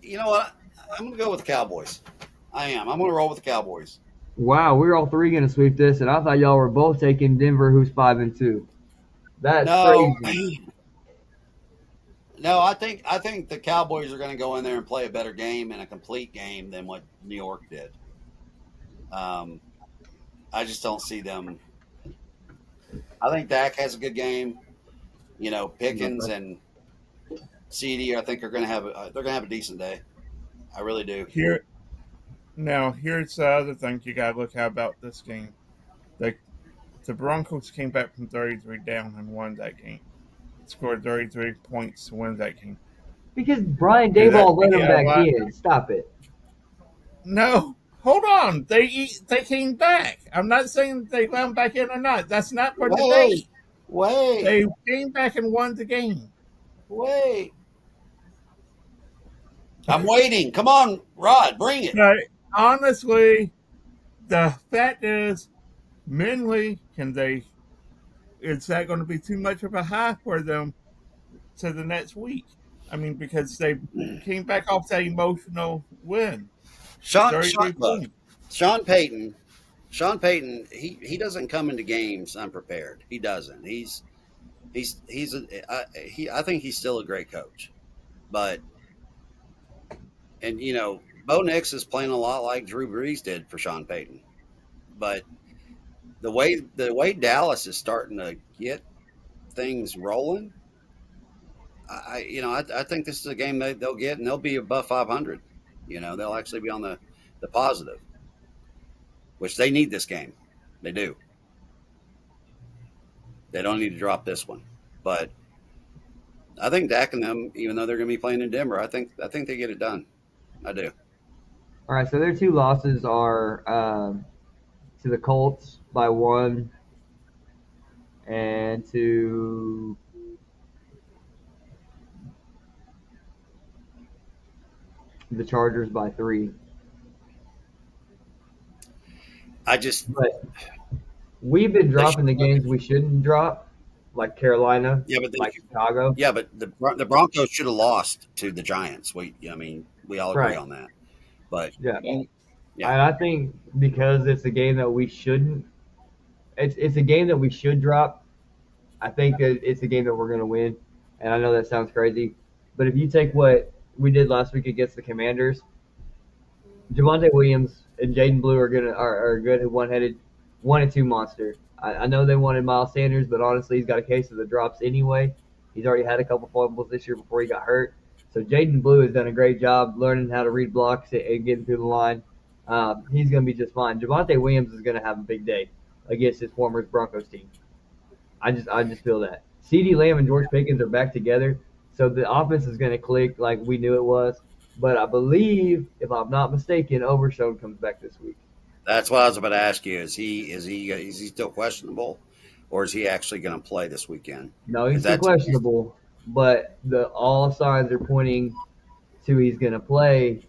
You know what? I'm going to go with the Cowboys. I am. I'm going to roll with the Cowboys. Wow, we're all three gonna sweep this, and I thought y'all were both taking Denver, who's 5-2. That's No, crazy. no. I think the Cowboys are going to go in there and play a better game and a complete game than what New York did. I just don't see them. I think Dak has a good game. You know, Pickens and CD, I think are going to have a decent day. I really do. Here's the other thing you gotta look at about this game. The Broncos came back from 33 down and won that game. Scored 33 points to win that game. Because Brian Daboll let them back in. Stop it. No, hold on. They came back. I'm not saying they let them back in or not. That's not for debate. Wait. They came back and won the game. Wait. I'm waiting. Come on, Rod, bring it. But honestly, the fact is, mentally, is that going to be too much of a high for them to the next week? I mean, because they came back off that emotional win. Sean Payton, he doesn't come into games unprepared. He doesn't. I think he's still a great coach, but you know, Bo Nix is playing a lot like Drew Brees did for Sean Payton, but the way Dallas is starting to get things rolling, I think this is a game they'll get and they'll be above 500. You know, they'll actually be on the positive, which they need this game. They do. They don't need to drop this one, but I think Dak and them, even though they're going to be playing in Denver, I think they get it done. I do. All right, so their two losses are to the Colts by 1 and to the Chargers by 3. But we've been dropping the games we shouldn't drop, like Carolina, like Chicago. Yeah, but the Broncos should have lost to the Giants. We all agree on that. But yeah, and I think because it's a game that we shouldn't, it's a game that we should drop. I think that it's a game that we're going to win, and I know that sounds crazy, but if you take what we did last week against the Commanders, Javonte Williams and Jaden Blue are a good one-headed 1-2 monster. I know they wanted Miles Sanders, but honestly, he's got a case of the drops anyway. He's already had a couple fumbles this year before he got hurt. So Jaden Blue has done a great job learning how to read blocks and getting through the line. He's going to be just fine. Javonte Williams is going to have a big day against his former Broncos team. I just feel that. CeeDee Lamb and George Pickens are back together, so the offense is going to click like we knew it was. But I believe, if I'm not mistaken, Overshown comes back this week. That's what I was about to ask you. Is he still questionable, or is he actually going to play this weekend? No, he's still questionable, but all signs are pointing to he's going to play,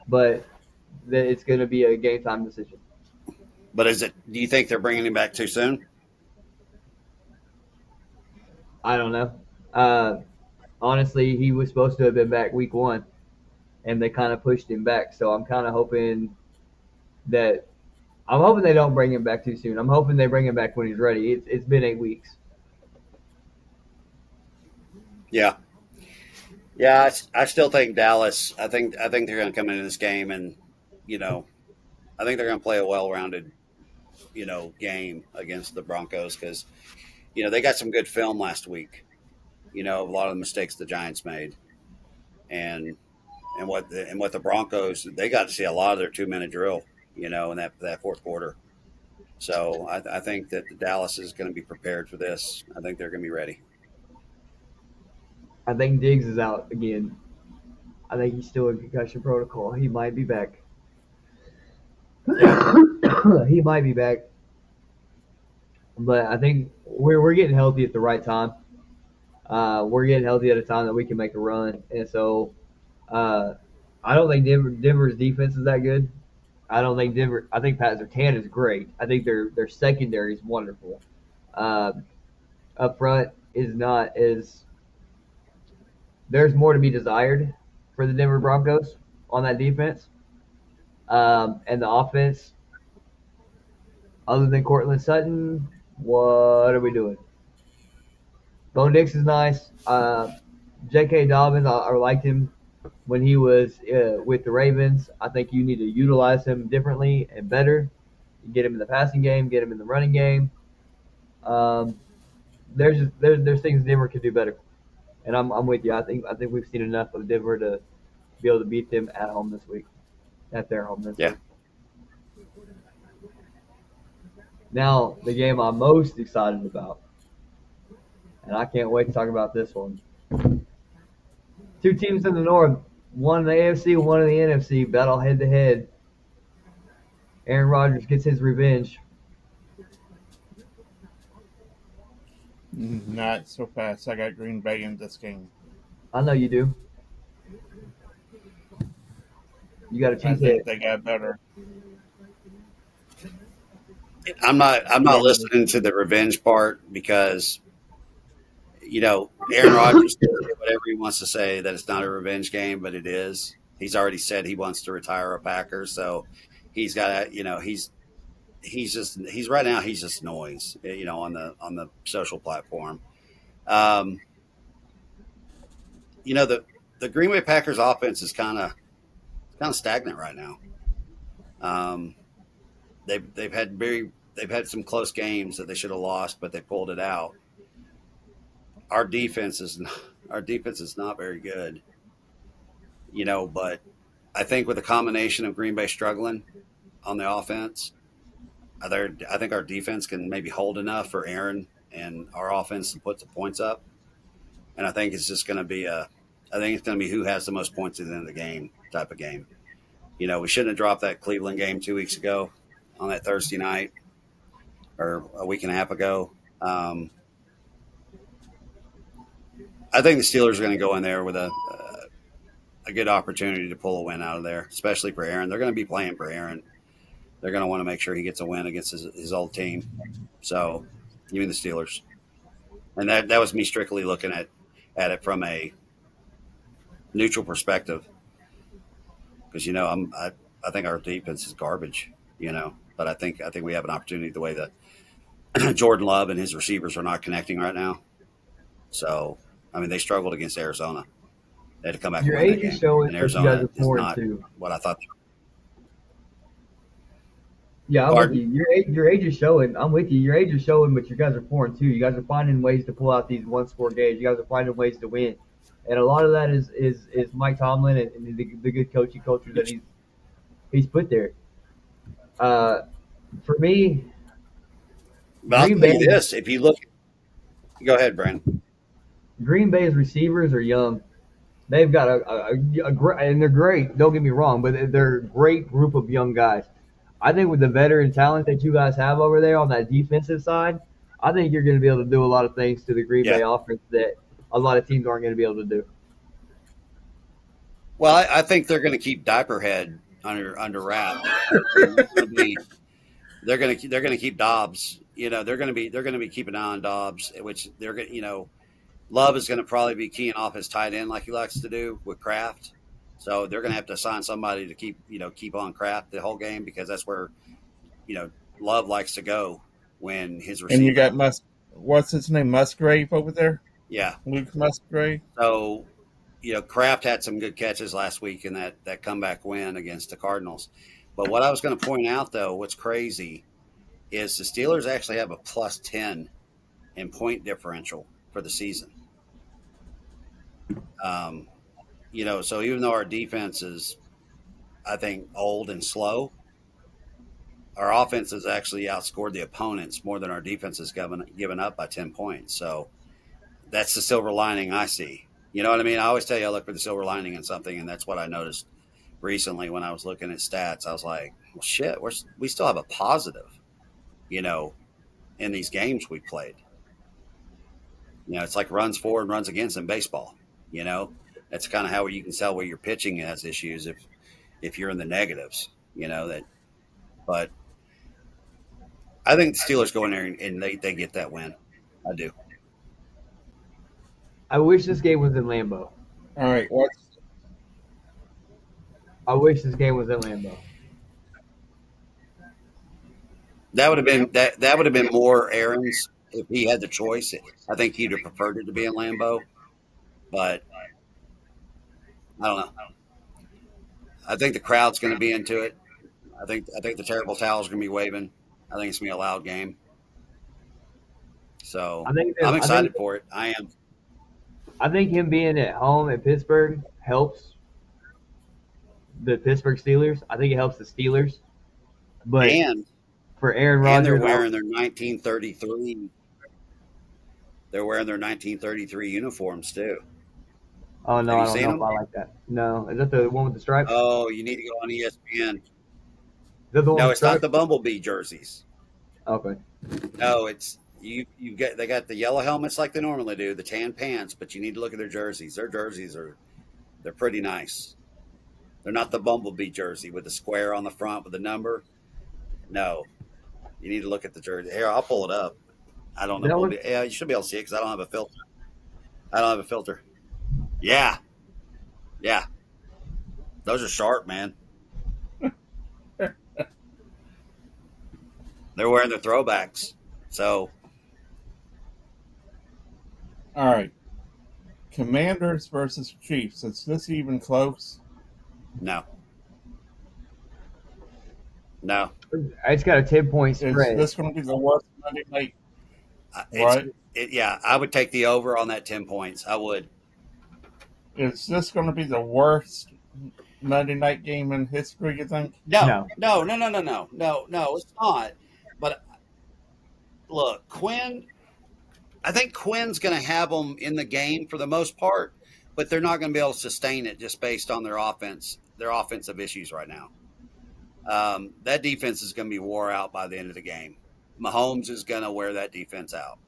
but that it's going to be a game time decision. But do you think they're bringing him back too soon? I don't know. Honestly, he was supposed to have been back week 1, and they kind of pushed him back. So I'm kind of hoping they don't bring him back too soon. I'm hoping they bring him back when he's ready. It's been 8 weeks. Yeah. I still think Dallas. I think they're going to come into this game, and I think they're going to play a well-rounded, game against the Broncos because, they got some good film last week. A lot of the mistakes the Giants made, and what the Broncos, they got to see a lot of their 2-minute drill, in that fourth quarter. So I think that Dallas is going to be prepared for this. I think they're going to be ready. I think Diggs is out again. I think he's still in concussion protocol. He might be back. He might be back. But I think we're getting healthy at the right time. We're getting healthy at a time that we can make a run, and so uh, I don't think Denver's defense is that good. I don't think Denver. I think Pat Surtain is great. I think their secondary is wonderful. Uh, Up front is not as there's more to be desired for the Denver Broncos on that defense, and the offense. Other than Cortland Sutton, what are we doing? Bo Nix is nice. J.K. Dobbins, I liked him when he was with the Ravens. I think you need to utilize him differently and better. Get him in the passing game, get him in the running game. Um, there's things Denver could do better, and I'm with you. I think we've seen enough of Denver to be able to beat them at home this week, at their home this Yeah. week. Now the game I'm most excited about, and I can't wait to talk about this one. Two teams in the North, one in the AFC, one in the NFC, battle head to head. Aaron Rodgers gets his revenge. Not so fast. I got Green Bay in this game. I know you do. You got a I cheesehead. think they got better. I'm not listening to the revenge part because Aaron Rodgers can say whatever he wants to say that it's not a revenge game, but it is. He's already said he wants to retire a Packer, so he's got to he's right now he's just noise, on the social platform. Um, the Green Bay Packers offense is kind of stagnant right now. Um, they've had some close games that they should have lost, but they pulled it out. Our defense is not very good, but I think with a combination of Green Bay struggling on the offense, I think our defense can maybe hold enough for Aaron and our offense to put the points up. And I think it's just going to be who has the most points at the end of the game type of game. We shouldn't have dropped that Cleveland game 2 weeks ago on that Thursday night or a week and a half ago. I think the Steelers are going to go in there with a good opportunity to pull a win out of there, especially for Aaron. They're going to be playing for Aaron. They're going to want to make sure he gets a win against his old team. So, you mean the Steelers? And that was me strictly looking at it from a neutral perspective, because I think our defense is garbage. But I think we have an opportunity the way that Jordan Love and his receivers are not connecting right now. So, they struggled against Arizona. They had to come back Your and win age that is game. showing And that you guys Arizona are is 4 and not 2. what I thought. Yeah, I'm Pardon? with you. Your age is showing. I'm with you. Your age is showing, but you guys are 4 and 2. You guys are finding ways to pull out these one-score games. You guys are finding ways to win, and a lot of that is Mike Tomlin and the good coaching culture that he's put there. For me, But I'll Green tell you Bay this: if you look, go ahead, Brandon. Green Bay's receivers are young. They've got a great, and they're great. Don't get me wrong, but they're a great group of young guys. I think with the veteran talent that you guys have over there on that defensive side, I think you're going to be able to do a lot of things to the Green Bay Yeah. offense that a lot of teams aren't going to be able to do. Well, I think they're going to keep Diaperhead under wrap. They're going to keep Dobbs. They're going to be keeping an eye on Dobbs, which they're going. Love is going to probably be keying off his tight end like he likes to do with Kraft. So they're going to have to assign somebody to keep on Kraft the whole game, because that's where Love likes to go when his receiver. And you got what's his name, Musgrave over there? Yeah. Luke Musgrave. So Kraft had some good catches last week in that comeback win against the Cardinals. But what I was going to point out, though, what's crazy is the Steelers actually have a plus 10 in point differential for the season. So even though our defense is, I think, old and slow, our offense has actually outscored the opponents more than our defense has given up by 10 points. So that's the silver lining I see. You know what I mean? I always tell you I look for the silver lining in something, and that's what I noticed recently when I was looking at stats. I was like, well, shit, we still have a positive, in these games we played. It's like runs for and runs against in baseball. That's kind of how you can tell where your pitching has issues if you're in the negatives. But I think the Steelers go in there and they get that win. I do. I wish this game was in Lambeau. All right. I wish this game was in Lambeau. That would have been more Aaron's if he had the choice. I think he'd have preferred it to be in Lambeau, but I don't know. I think the crowd's going to be into it. I think the terrible towel's going to be waving. I think it's going to be a loud game. So I'm excited for it. I am. I think him being at home at Pittsburgh helps the Pittsburgh Steelers. I think it helps the Steelers. But for Aaron Rodgers, they're wearing their 1933. They're wearing their 1933 uniforms too. Oh no, I don't know if I like that. No, is that the one with the stripes? Oh, you need to go on ESPN. No, it's not the Bumblebee jerseys. Okay. No, it's they got the yellow helmets like they normally do, the tan pants, but you need to look at their jerseys. Their jerseys they're pretty nice. They're not the Bumblebee jersey with the square on the front with the number. No, you need to look at the jersey. Here, I'll pull it up. I don't know. Yeah, you should be able to see it because I don't have a filter. Yeah. Those are sharp, man. They're wearing their throwbacks. So. All right. Commanders versus Chiefs. Is this even close? No. It's got a 10-point spread. Is this going to be the worst Monday night? Right? I would take the over on that 10 points. I would. Is this going to be the worst Monday night game in history, you think? No, it's not. But look, I think Quinn's going to have them in the game for the most part, but they're not going to be able to sustain it just based on their offensive issues right now. That defense is going to be wore out by the end of the game. Mahomes is going to wear that defense out.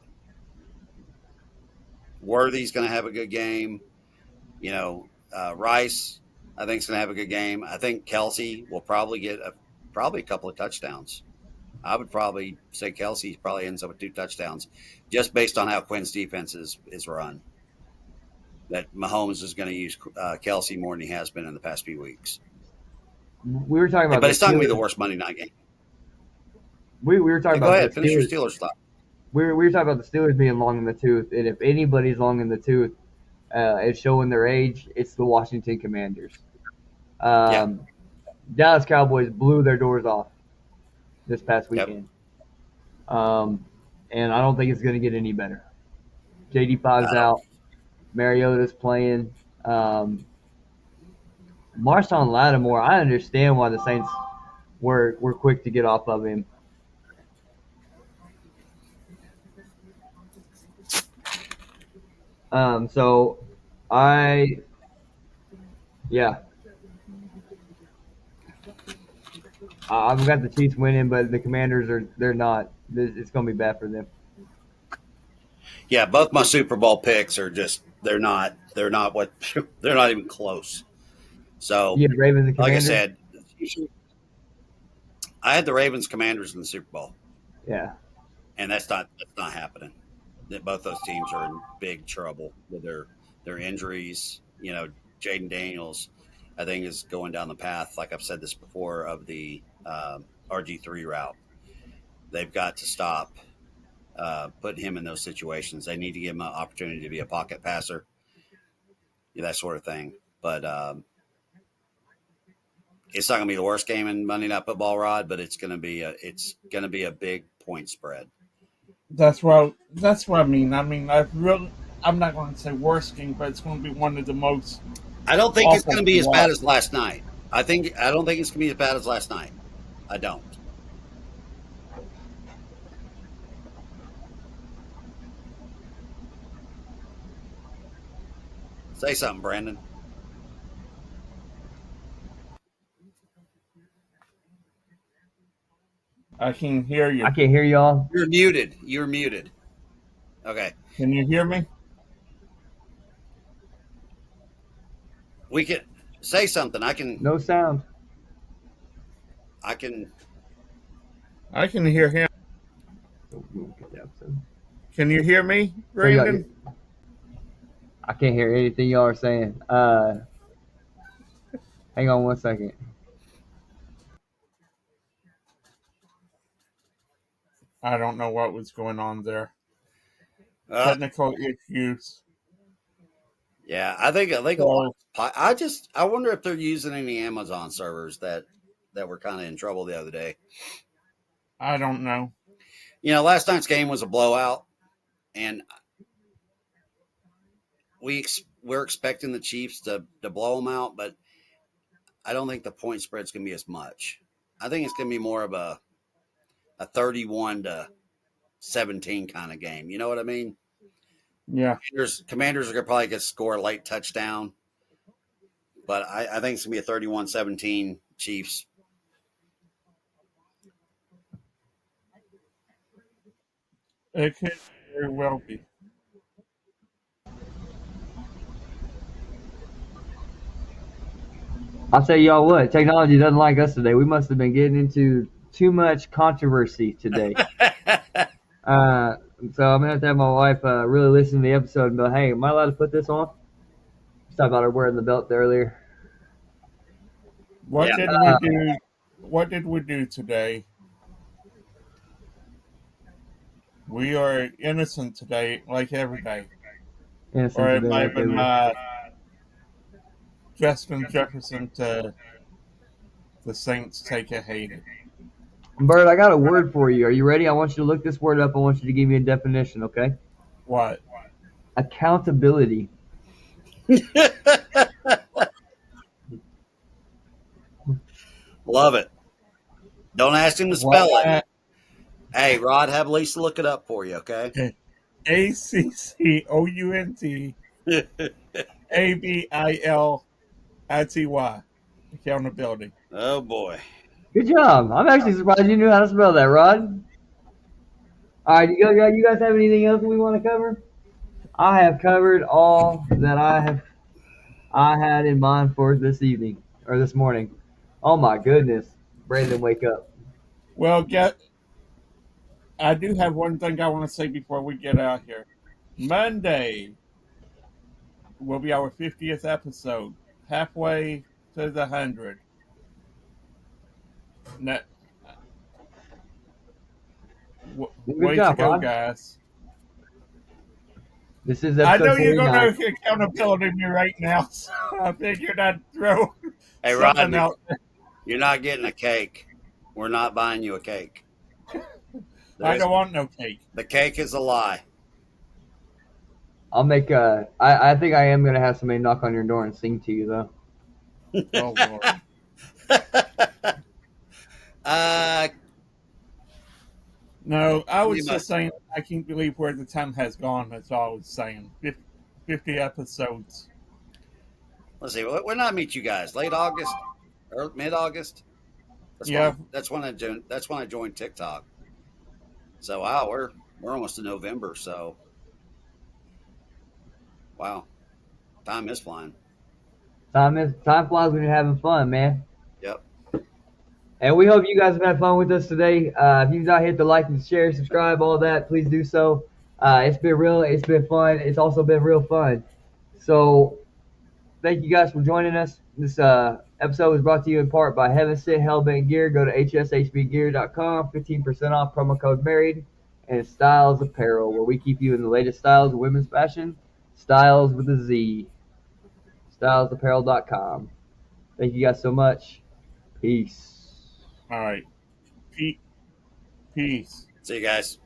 Worthy's going to have a good game. Rice, I think, is going to have a good game. I think Kelsey will probably get a couple of touchdowns. I would probably say Kelsey probably ends up with 2 touchdowns just based on how Quinn's defense is run. That Mahomes is going to use Kelsey more than he has been in the past few weeks. We were talking about, but it's not going to be the worst Monday night game. We were talking about. Go ahead, finish your Steelers stuff. We were talking about the Steelers being long in the tooth, and if anybody's long in the tooth, it's showing their age. It's the Washington Commanders. Dallas Cowboys blew their doors off this past weekend. Yep. And I don't think it's going to get any better. JD5's out. Mariota's playing. Marshawn Lattimore, I understand why the Saints were quick to get off of him. I've got the Chiefs winning, but the Commanders they're not. It's going to be bad for them. Yeah, both my Super Bowl picks are just they're not even close. So yeah, Ravens and Commanders. Like I said, I had the Ravens Commanders in the Super Bowl. Yeah, and that's not happening. That both those teams are in big trouble with their injuries. Jaden Daniels, I think, is going down the path, like I've said this before, of the RG3 route. They've got to stop putting him in those situations. They need to give him an opportunity to be a pocket passer, that sort of thing. But it's not going to be the worst game in Monday Night Football, Rod. But it's going to be a big point spread. That's what I mean. I'm not going to say worst game, but it's going to be one of the most. I don't think it's going to be as bad as last night. I don't think it's going to be as bad as last night. I don't. Say something, Brandon. I can hear you. I can't hear y'all. You're muted. Okay. Can you hear me? We can say something. I can. No sound. I can. I can hear him. We'll get the episode. Can you hear me, So y'all, Brandon? I can't hear anything y'all are saying. Hang on 1 second. I don't know what was going on there. Uh, Technical issues. yeah, I think a lot. So, I wonder if they're using any Amazon servers that were kind of in trouble the other day. I don't know. You know, last night's game was a blowout, and we're expecting the Chiefs to blow them out, but I don't think the point spread's going to be as much. I think it's going to be more of a 31-17 kind of game. You know what I mean? Yeah. Commanders are going to probably get score a late touchdown, but I think it's going to be a 31-17 Chiefs. It could very well be. I'll tell y'all what, technology doesn't like us today. We must have been getting into too much controversy today. So I'm gonna have to have my wife really listen to the episode and be like, "Hey, am I allowed to put this on?" Let's talk about her wearing the belt earlier. What Yeah. did we do? What did we do today? We are innocent today, like every day. Innocent Or it today, might like have been every- Justin Jefferson to the Saints take a hating. Bert, I got a word for you. Are you ready? I want you to look this word up. I want you to give me a definition, okay? What? Accountability. Love it. Don't ask him to spell it. Hey, Rod, have Lisa look it up for you, okay? ACCOUNTABILITY. Accountability. Oh boy. Good job. I'm actually surprised you knew how to spell that, Rod. All right, you guys have anything else we want to cover? I have covered all that I had in mind for this evening or this morning. Oh my goodness, Brandon, wake up! Well, I do have one thing I want to say before we get out here. Monday will be our 50th episode, halfway to the 100. Way job, to go, Rod. guys. This is I episode know you're 49. going to accountability me right now, so I figured I'd throw Hey, something Rod, out there. you're not getting a cake. We're not buying you a cake. I don't want no cake. The cake is a lie. I'll make I think I am gonna have somebody knock on your door and sing to you though. Oh, Lord. No, I was just saying I can't believe where the time has gone. That's all I was saying. 50 episodes. Let's see. When did I meet you guys? Late August or mid August? Yeah. That's when I joined TikTok. So wow, we're almost in November. So wow, time is flying. Time flies when you're having fun, man. Yep. And we hope you guys have had fun with us today. If you've not hit the like and share, subscribe, all that, please do so. It's been fun. It's also been real fun. So thank you guys for joining us. This episode was brought to you in part by Heaven Sent Hellbent Gear. Go to hshbgear.com, 15% off, promo code MARRIED, and Styles Apparel, where we keep you in the latest styles of women's fashion. Styles with a Z. StylesApparel.com. Thank you guys so much. Peace. All right. Peace. See you guys.